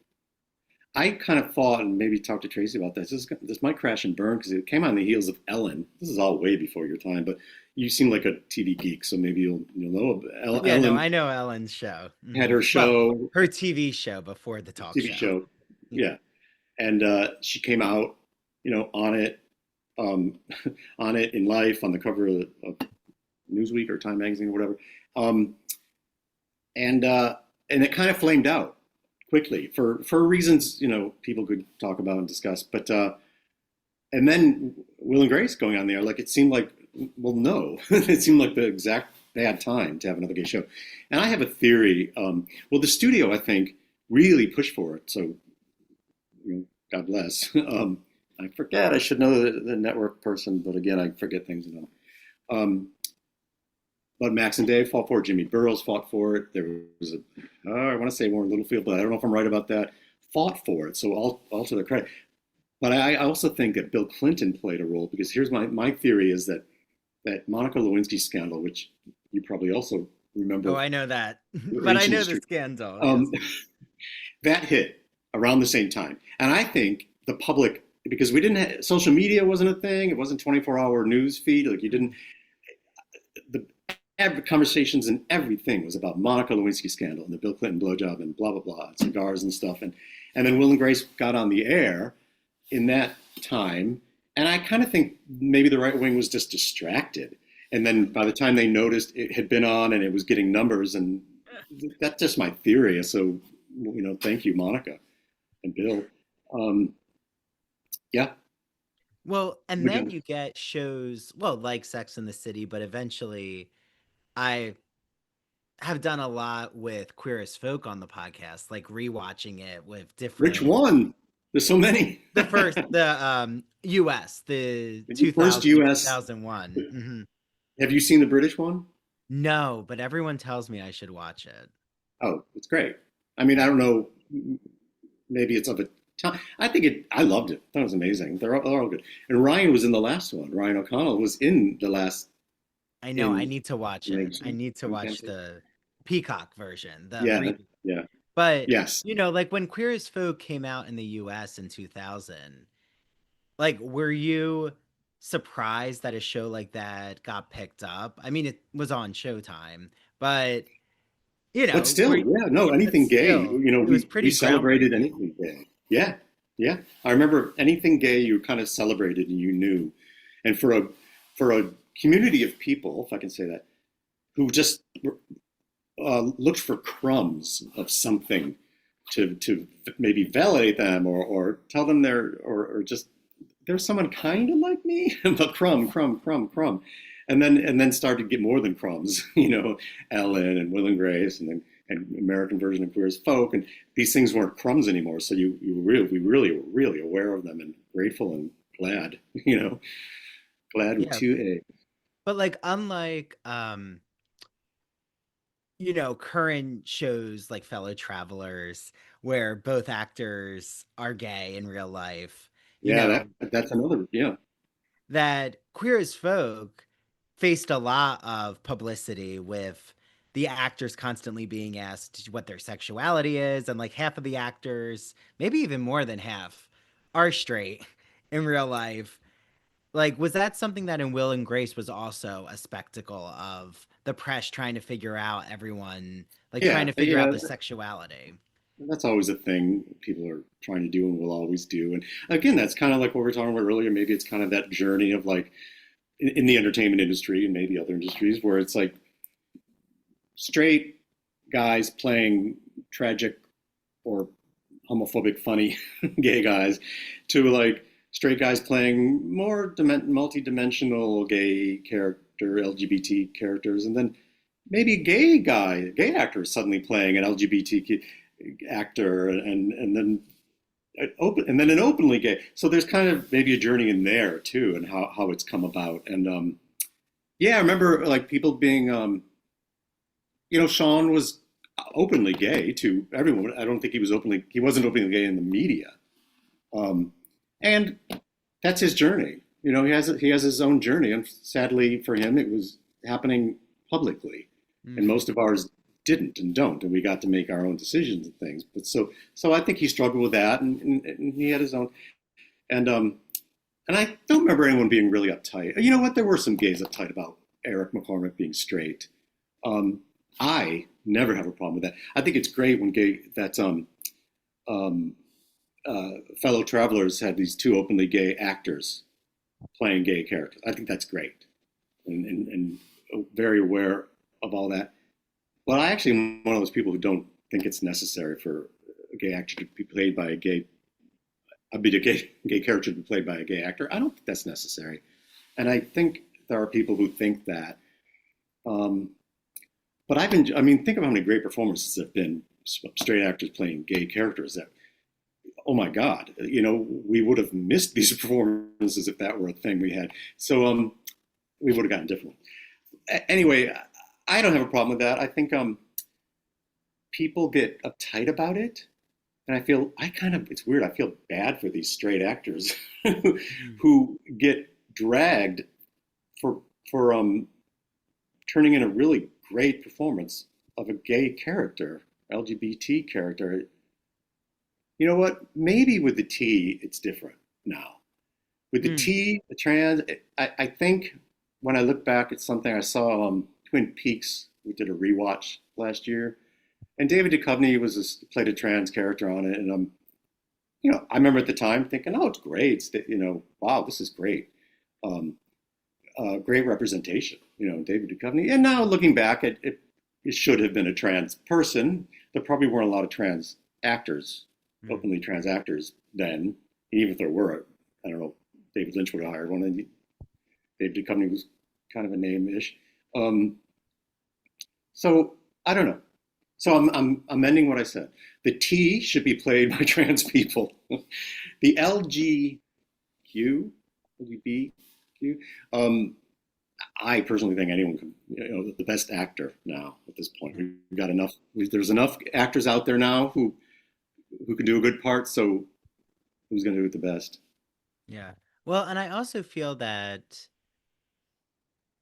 kind of thought, and maybe talk to Tracy about this. This might crash and burn, because it came on the heels of Ellen. This is all way before your time, but you seem like a TV geek, so maybe you'll know Ellen. Yeah, no, I know Ellen's show. Had her show, her TV show before the talk TV show. Yeah, and she came out, on it in Life, on the cover of Newsweek or Time magazine or whatever, and it kind of flamed out quickly for reasons people could talk about and discuss, but and then Will and Grace going on there, like, it seemed like, well, no, it seemed like the exact bad time to have another gay show. And I have a theory. The studio, I think, really pushed for it. So, God bless. I forget. I should know the network person, but again, I forget things. But Max and Dave fought for it. Jimmy Burrows fought for it. There was I want to say Warren Littlefield, but I don't know if I'm right about that, fought for it. So all to their credit. But I also think that Bill Clinton played a role, because here's my theory is that Monica Lewinsky scandal, which you probably also remember. Oh, I know that. But I know the scandal. Yes. That hit around the same time. And I think the public, because we didn't have, social media wasn't a thing. It wasn't 24-hour news feed. Like, you didn't, every conversations and everything was about Monica Lewinsky scandal and the Bill Clinton blowjob and blah, blah, blah, cigars and stuff. And then Will and Grace got on the air in that time. And I kind of think maybe the right wing was just distracted. And then by the time they noticed it had been on and it was getting numbers, and that's just my theory. So, thank you, Monica and Bill. Yeah. Well, and then you get shows, well, like Sex and the City, but eventually I have done a lot with Queer as Folk on the podcast, like rewatching it with different. Which one? There's so many. the US, the first 2000, US. 2001. Mm-hmm. Have you seen the British one? No, but everyone tells me I should watch it. Oh, it's great. I mean, I don't know. Maybe it's of a time. I loved it. I thought it was amazing. They're all good. And Ryan was in the last one. Ryan O'Connell was in the last. I know. I need to watch it. I need to watch the Peacock version. Yeah. But, yes. Like when Queer as Folk came out in the US in 2000, like, were you surprised that a show like that got picked up? I mean, it was on Showtime, but, But still, anything gay, we celebrated anything gay. Yeah. Yeah. I remember anything gay you kind of celebrated and you knew. And for a community of people, if I can say that, who just looked for crumbs of something to maybe validate them or tell them or just there's someone kind of like me, but crumb. And then started to get more than crumbs, Ellen and Will and Grace and American version of Queer as Folk. And these things weren't crumbs anymore. So we really were really aware of them and grateful and glad, glad with 2A. But like, unlike, current shows like Fellow Travelers, where both actors are gay in real life. That's another, that Queer as Folk faced a lot of publicity with the actors constantly being asked what their sexuality is, and like half of the actors, maybe even more than half, are straight in real life. Like, was that something that in Will and Grace was also a spectacle of the press trying to figure out everyone, trying to figure out the sexuality? That's always a thing people are trying to do and will always do. And again, that's kind of like what we were talking about earlier. Maybe it's kind of that journey of like in the entertainment industry and maybe other industries where it's like straight guys playing tragic or homophobic, funny gay guys to like straight guys playing more multi-dimensional gay character, LGBT characters, and then maybe gay actors suddenly playing an LGBTQ actor, and then an openly gay. So there's kind of maybe a journey in there too, and how it's come about. And I remember like people being, Sean was openly gay to everyone. I don't think he wasn't openly gay in the media. And that's his journey. He has his own journey, and sadly for him, it was happening publicly, and most of ours didn't and don't, and we got to make our own decisions and things. But so I think he struggled with that, and he had his own. And I don't remember anyone being really uptight. You know what? There were some gays uptight about Eric McCormick being straight. I never have a problem with that. I think it's great when Fellow Travelers had these two openly gay actors playing gay characters. I think that's great, and very aware of all that. But I actually am one of those people who don't think it's necessary for a gay actor to be played by a gay character to be played by a gay actor. I don't think that's necessary, and I think there are people who think that. But think of how many great performances there have been straight actors playing gay characters that. Oh my God, we would have missed these performances if that were a thing we had. So we would have gotten different. Anyway, I don't have a problem with that. I think people get uptight about it. And it's weird. I feel bad for these straight actors who get dragged for turning in a really great performance of a gay character, LGBT character. You know what? Maybe with the T, it's different now. With the T, the trans, I think when I look back at something I saw, Twin Peaks, we did a rewatch last year, and David Duchovny played a trans character on it, and I remember at the time thinking, oh, it's great. Wow, this is great. Great representation. David Duchovny. And now looking back, it should have been a trans person. There probably weren't a lot of trans actors, openly trans actors then. Even if there were, I don't know, David Lynch would have hired one, and David Duchovny was kind of a name-ish. So I don't know. So I'm amending what I said. The T should be played by trans people. The LGBTQ, I personally think anyone can, the best actor now at this point. We've got enough. There's enough actors out there now who can do a good part. So who's going to do it the best? Yeah. Well, and I also feel that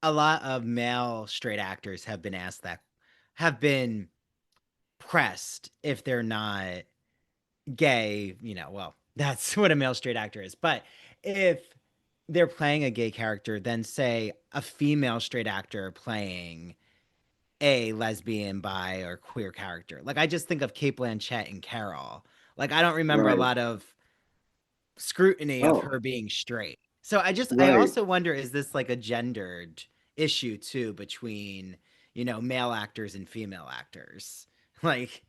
a lot of male straight actors have been pressed if they're not gay, well, that's what a male straight actor is. But if they're playing a gay character, then say a female straight actor playing a lesbian, bi, or queer character. Like I just think of Cate Blanchett and Carol. Like I don't remember a Right. lot of scrutiny of Oh, her being straight. So I right. also wonder, is this like a gendered issue too between, male actors and female actors? Like,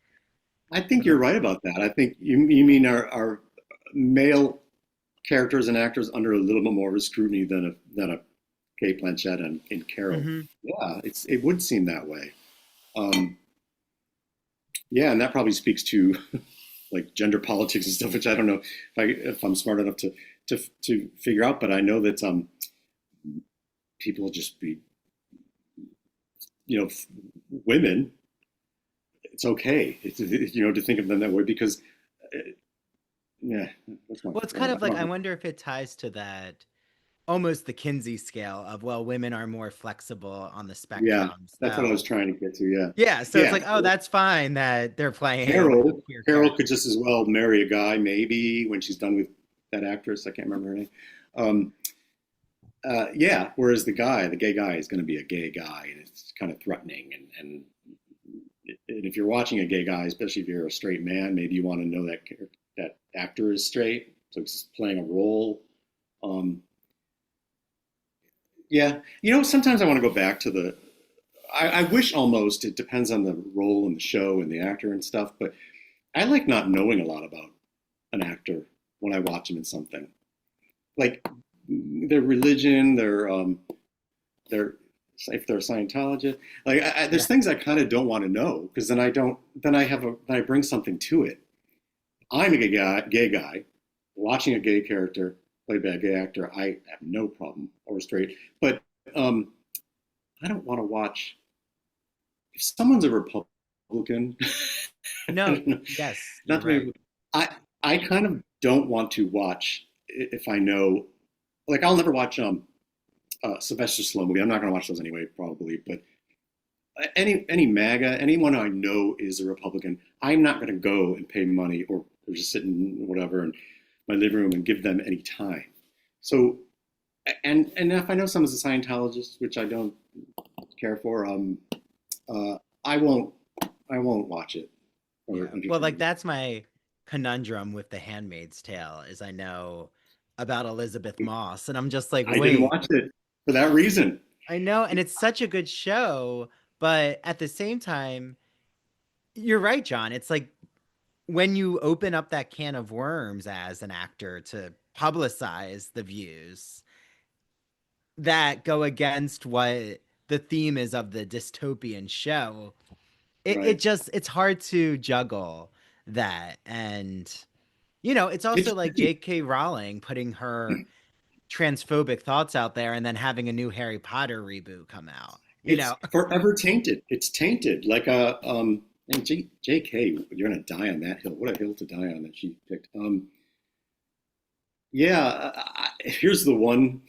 I think you're right about that. I think you mean our male characters and actors under a little bit more of a scrutiny than a Cate Blanchett and Carol. mhm. Yeah, it would seem that way. Yeah, and that probably speaks to like gender politics and stuff, which I don't know if I'm smart enough to figure out. But I know that people will just be, women. It's okay, to think of them that way because, yeah. That's Well, it's kind of like, I wonder if it ties to that, almost the Kinsey scale of, well, women are more flexible on the Yeah, spectrum. that's what I was So, trying to get to. Yeah, yeah, so it's yeah. like, oh, that's fine that they're playing a queer Carol character. could just as well marry a guy, maybe when she's done with that actress. I can't remember her name. Yeah. Whereas the gay guy, is going to be a gay guy, and it's kind of threatening. And if you're watching a gay guy, especially if you're a straight man, maybe you want to know that actor is straight, so he's playing a role. Yeah, sometimes I want to go back to I wish almost it depends on the role in the show and the actor and stuff, but I like not knowing a lot about an actor when I watch them in something. Like their religion, their if they're a Scientologist. Like there's things I kind of don't want to know because then I bring something to it. I'm a gay guy watching a gay character played by a gay actor. I have no problem, or straight, but I don't want to watch if someone's a Republican. No, yes, you're Not to right. me. I kind of don't want to watch if I know, like I'll never watch Sylvester Stallone movie. I'm not going to watch those anyway, probably. But any MAGA, anyone I know is a Republican, I'm not going to go and pay money or just sit in whatever in my living room and give them any time. So, and if I know someone's a Scientologist, which I don't care for, I won't watch it. Yeah. Well, like that's my conundrum with The Handmaid's Tale is I know about Elizabeth Moss, and I'm just like, I didn't wait, watch it for that reason. I know, and it's such a good show, but at the same time, you're right, John. It's like when you open up that can of worms as an actor to publicize the views that go against what the theme is of the dystopian show, Right. it's hard to juggle that. And, it's also It's like J.K. Rowling putting her transphobic thoughts out there and then having a new Harry Potter reboot come out, It's forever tainted. It's tainted. Like and J.K. You're gonna die on that hill. What a hill to die on that she picked. Yeah. Here's the one.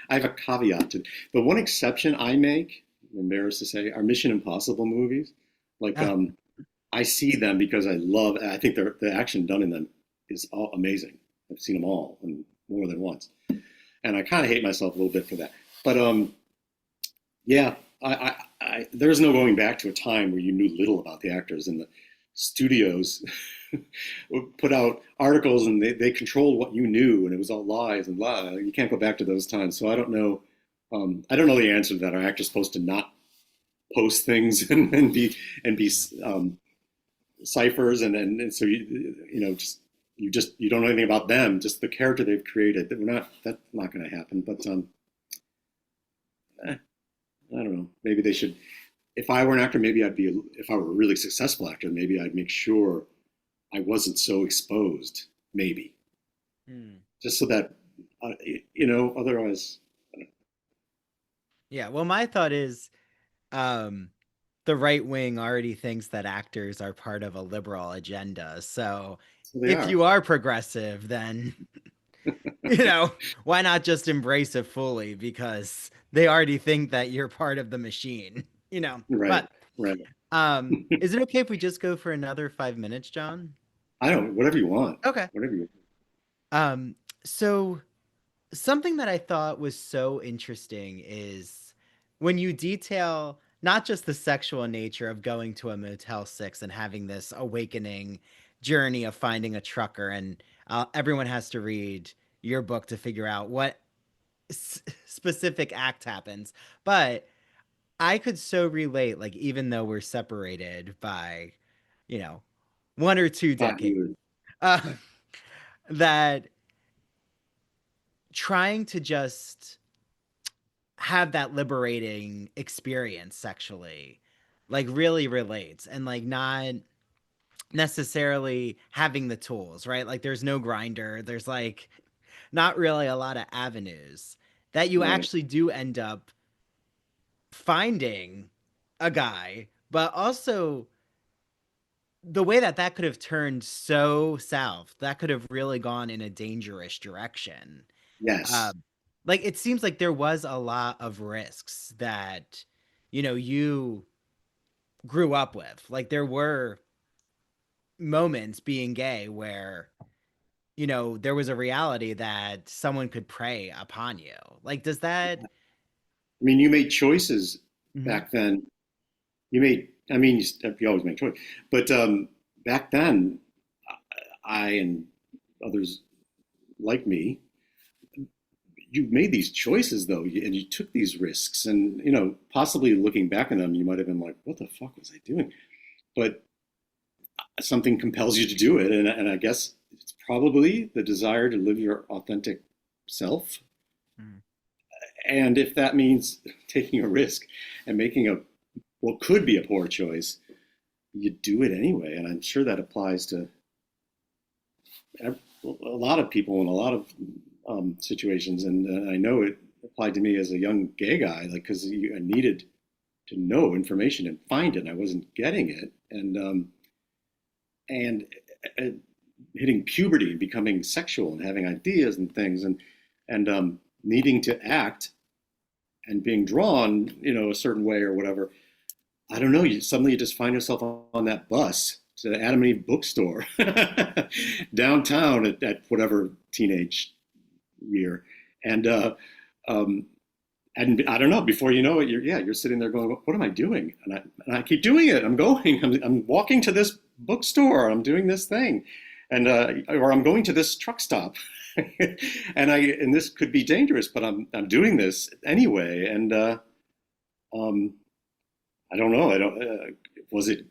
I have a caveat to the one exception I make. I'm embarrassed to say, are Mission Impossible movies. Like I see them because I think the action done in them is all amazing. I've seen them all and more than once, and I kind of hate myself a little bit for that. But yeah, there's no going back to a time where you knew little about the actors, and the studios would put out articles and they controlled what you knew, and it was all lies and lies. You can't go back to those times. So I don't know I don't know the answer to that. Are actors supposed to not post things and be ciphers and so you don't know anything about them, just the character they've created. That's not going to happen. But I don't know. Maybe they should. If I were an actor, maybe if I were a really successful actor, maybe I'd make sure I wasn't so exposed. Maybe just so that otherwise. Yeah. Well, my thought is, the right wing already thinks that actors are part of a liberal agenda. So if you are progressive, then, why not just embrace it fully? Because they already think that you're part of the machine, Right. But, right. Is it okay if we just go for another 5 minutes, John? Whatever you want. Okay. Whatever you want. So something that I thought was so interesting is when you detail not just the sexual nature of going to a Motel 6 and having this awakening journey of finding a trucker, and everyone has to read your book to figure out what specific act happens. But I could so relate, like, even though we're separated by, 1 or 2 decades, that trying to just have that liberating experience sexually, like, really relates, and like not necessarily having the tools, right? Like there's no grinder, there's like not really a lot of avenues that you Right. actually do end up finding a guy, but also the way that could have turned so south, that could have really gone in a dangerous direction. Yes. Like it seems like there was a lot of risks that you grew up with. Like there were moments being gay where there was a reality that someone could prey upon you. Like does that I mean, you made choices Mhm. back then. You always make choices, but back then, I and others like me, you made these choices though, and you took these risks, and possibly looking back on them, you might have been like, "What the fuck was I doing?" But something compels you to do it, and I guess it's probably the desire to live your authentic self. Mm. And if that means taking a risk and making what could be a poor choice, you do it anyway. And I'm sure that applies to a lot of people in a lot of situations. And I know it applied to me as a young gay guy, like because I needed to know information and find it, and I wasn't getting it. And hitting puberty and becoming sexual and having ideas and things, and needing to act and being drawn, a certain way or whatever. I don't know. You just find yourself on that bus to the Adam and Eve bookstore downtown at whatever teenage year, and and I don't know. Before you know it, you're sitting there going, "What am I doing?" And I keep doing it. I'm going. I'm walking to this bookstore. I'm doing this thing, and or I'm going to this truck stop, and this could be dangerous, but I'm doing this anyway. And I don't know. I don't.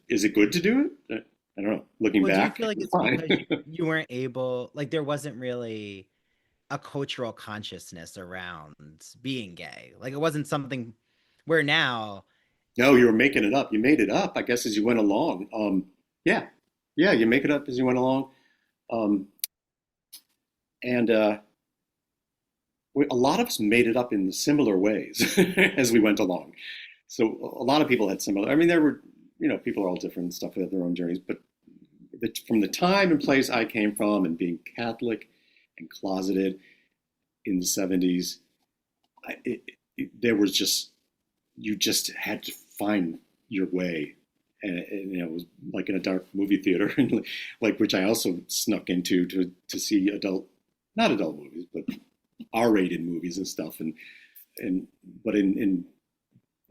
Is it good to do it? I don't know. Looking Well, do you back, feel like it's it's fine. because you weren't able, like there wasn't really a cultural consciousness around being gay? Like it wasn't something where now, No, you were making it up. You made it up, I guess, as you went along. Yeah, yeah, you make it up as you went along, um, and a lot of us made it up in similar ways as we went along. So a lot of people had similar. I mean, there were, people are all different and stuff. They have their own journeys, but from the time and place I came from, and being Catholic and closeted in the '70s, there was you just had to find your way, and it was like in a dark movie theater, and like which I also snuck into to see not adult movies, but R-rated movies and stuff, and but in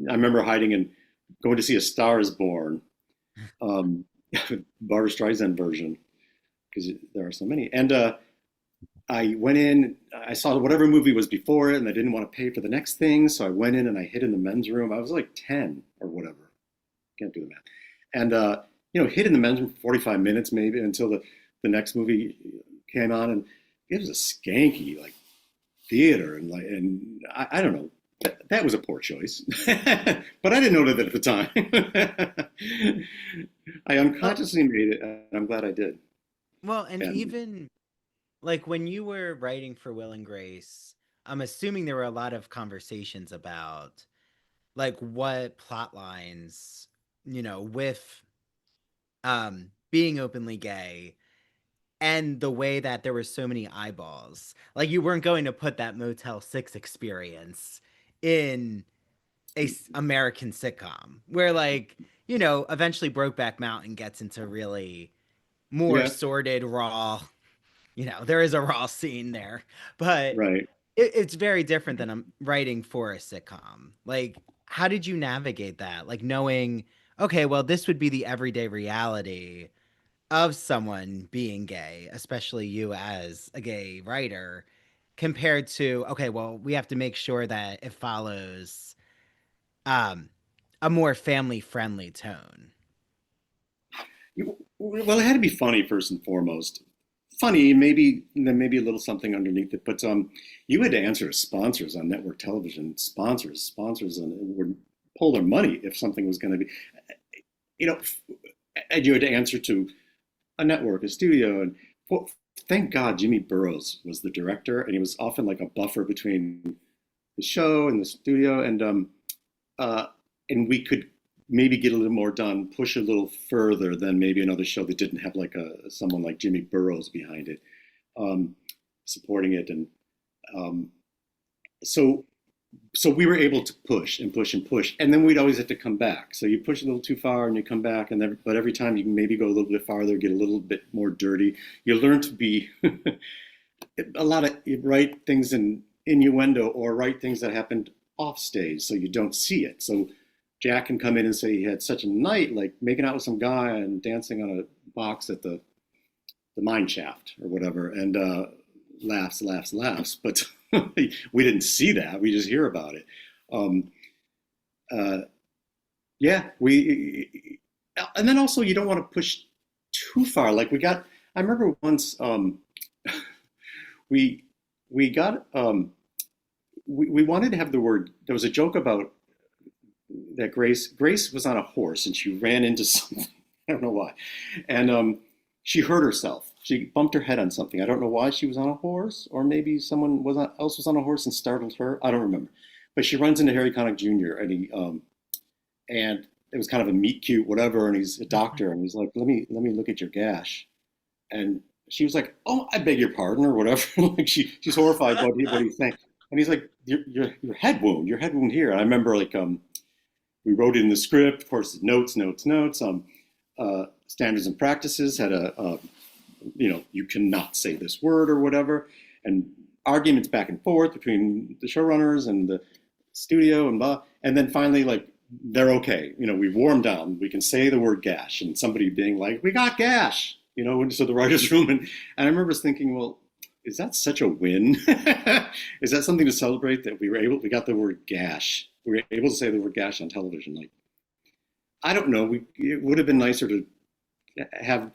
I remember hiding and going to see A Star Is Born, um, Barbra Streisand version, because there are so many, and I went in, I saw whatever movie was before it, and I didn't want to pay for the next thing. So I went in and I hid in the men's room. I was like 10 or whatever. Can't do the math. And, hid in the men's room for 45 minutes maybe until the next movie came on. And it was a skanky, like, theater. And I don't know. That was a poor choice. But I didn't know that at the time. I unconsciously made it, and I'm glad I did. Well, and even like when you were writing for Will and Grace, I'm assuming there were a lot of conversations about like what plot lines, with being openly gay and the way that there were so many eyeballs. Like you weren't going to put that Motel 6 experience in a American sitcom where like, eventually Brokeback Mountain gets into really more sordid, raw, there is a raw scene there, but right. it's very different than I'm writing for a sitcom. Like, how did you navigate that? Like knowing, okay, well, this would be the everyday reality of someone being gay, especially you as a gay writer, compared to, okay, well, we have to make sure that it follows a more family friendly tone. Well, it had to be funny first and foremost. Funny, maybe then maybe a little something underneath it, but you had to answer to sponsors on network television. Sponsors, and would pull their money if something was going to be, and you had to answer to a network, a studio, and well, thank God Jimmy Burrows was the director, and he was often like a buffer between the show and the studio, and we could maybe get a little more done, push a little further than maybe another show that didn't have like someone like Jimmy Burrows behind it, supporting it, and so we were able to push and push and push, and then we'd always have to come back. So you push a little too far and you come back, but every time you can maybe go a little bit farther, get a little bit more dirty. You learn to be you write things in innuendo or write things that happened off stage so you don't see it. So Jack can come in and say he had such a night, like making out with some guy and dancing on a box at the mine shaft or whatever, and laughs, but we didn't see that. We just hear about it. And then also you don't want to push too far. Like I remember once we wanted to have the word, there was a joke about that Grace was on a horse and she ran into something. I don't know why. And she hurt herself. She bumped her head on something. I don't know why she was on a horse, or maybe someone else was on a horse and startled her. I don't remember. But she runs into Harry Connick Jr. and it was kind of a meet cute, whatever. And he's a doctor, and he's like, "Let me look at your gash." And she was like, "Oh, I beg your pardon," or whatever. Like she's horrified. What do you think? And he's like, "Your head wound here." And I remember like we wrote it in the script, of course, notes. Standards and practices had you cannot say this word or whatever, and arguments back and forth between the showrunners and the studio and blah. And then finally, like, they're okay. We warmed down. We can say the word gash, and somebody being like, "We got gash," into the writer's room. And I remember thinking, well, is that such a win? Is that something to celebrate that we got the word gash? We were able to say the word gash on television. Like, I don't know. It would have been nicer to have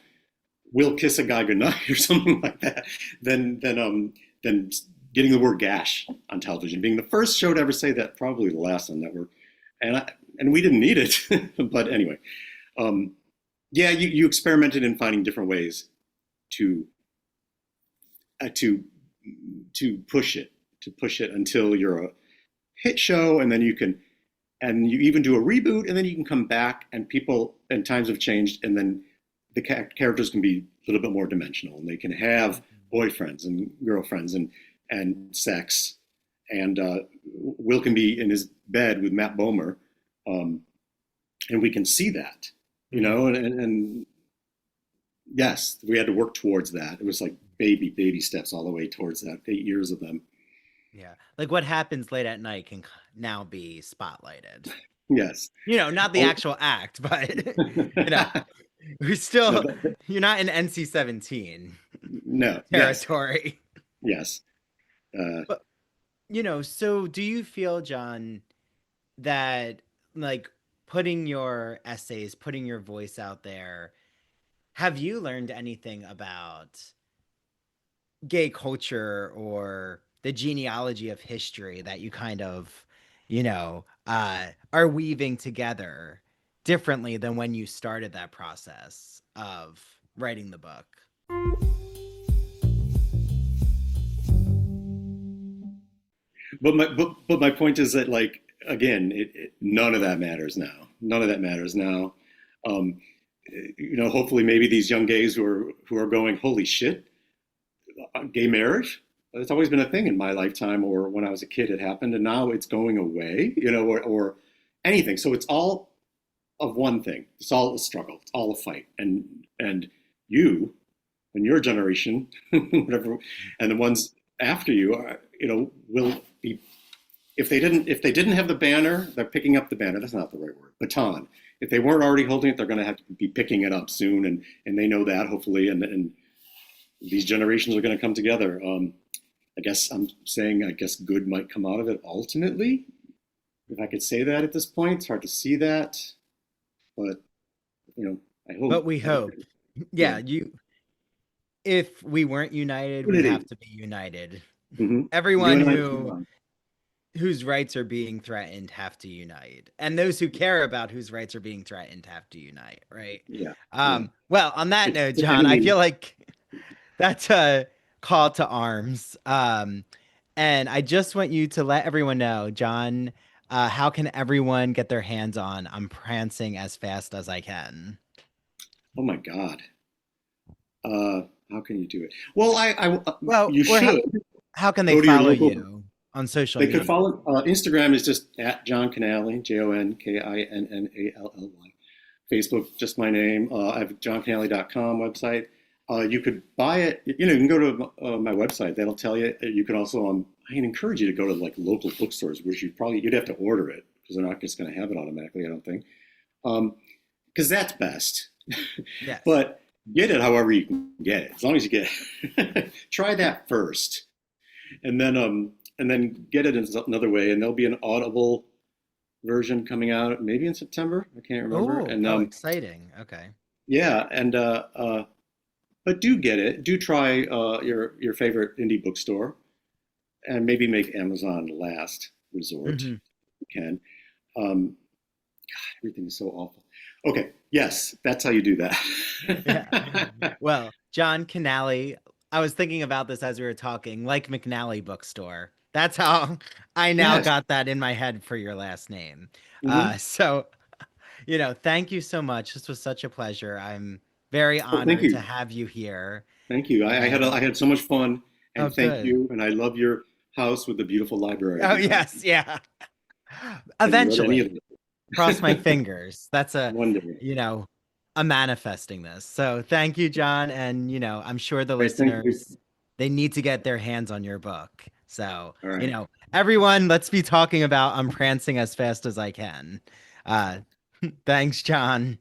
Will kiss a guy goodnight or something like that than getting the word gash on television. Being the first show to ever say that, probably the last on network, and we didn't need it. But anyway, you experimented in finding different ways to push it until you're a hit show, and then you even do a reboot, and then you can come back, and people and times have changed, and then the characters can be a little bit more dimensional, and they can have boyfriends and girlfriends and sex, and Will can be in his bed with Matt Bomer, and we can see that, and yes, we had to work towards that. It was like baby steps all the way towards that, 8 years of them. Yeah. Like what happens late at night can now be spotlighted. Yes. Not the actual act, but, we're still, you're not in NC-17 no territory. Yes. But, you know, so do you feel, Jon, that like putting your essays, putting your voice out there, have you learned anything about gay culture or the genealogy of history that you kind of, are weaving together differently than when you started that process of writing the book? But my point is that, like, again, none of that matters now. None of that matters now. Um, hopefully maybe these young gays who are going, holy shit, gay marriage. It's always been a thing in my lifetime, or when I was a kid, it happened, and now it's going away. Or anything. So it's all of one thing. It's all a struggle. It's all a fight. And you and your generation, whatever, and the ones after you, will be. If they didn't have the banner, they're picking up the banner. That's not the right word. Baton. If they weren't already holding it, they're going to have to be picking it up soon, and they know that, hopefully, and these generations are going to come together. I guess I'm saying, good might come out of it ultimately, if I could say that at this point. It's hard to see that, but I hope. But we hope. Yeah, if we weren't united, we have to be united. Mm-hmm. Everyone whose rights are being threatened have to unite, and those who care about whose rights are being threatened have to unite, right? Yeah. Well, on that note, Jon, I feel like that's a call to arms. And I just want you to let everyone know, Jon, how can everyone get their hands on I'm Prancing as Fast as I Can? Oh my God. How can you do it? Well, you should. How can they follow you on social media? They could follow. Instagram is just at Jon Kinnally, JonKinnally. Facebook, just my name. I have JonKinnally.com website. You could buy it. You can go to my website. That'll tell you. You can also. I encourage you to go to like local bookstores, which you'd have to order it because they're not just going to have it automatically. I don't think. Because that's best. Yes. But get it however you can get it. As long as you get it. Try that first, and then get it in another way. And there'll be an Audible version coming out maybe in September. I can't remember. Exciting. Okay. Yeah, and but do get it. Do try your favorite indie bookstore, and maybe make Amazon the last resort. Mm-hmm. You can. God, everything is so awful. Okay. Yes, that's how you do that. Yeah. Well, Jon Kinnally, I was thinking about this as we were talking, like McNally Bookstore. That's how I now got that in my head for your last name. Mm-hmm. So, thank you so much. This was such a pleasure. I'm very honored to have you here. Thank you. I had so much fun, and thank you. And I love your house with the beautiful library. Oh, yes. Yeah. Eventually. Cross my fingers. That's a manifesting this. So thank you, Jon. And, I'm sure the listeners, they need to get their hands on your book. So, everyone, let's be talking about I'm Prancing as Fast as I Can. Thanks, Jon.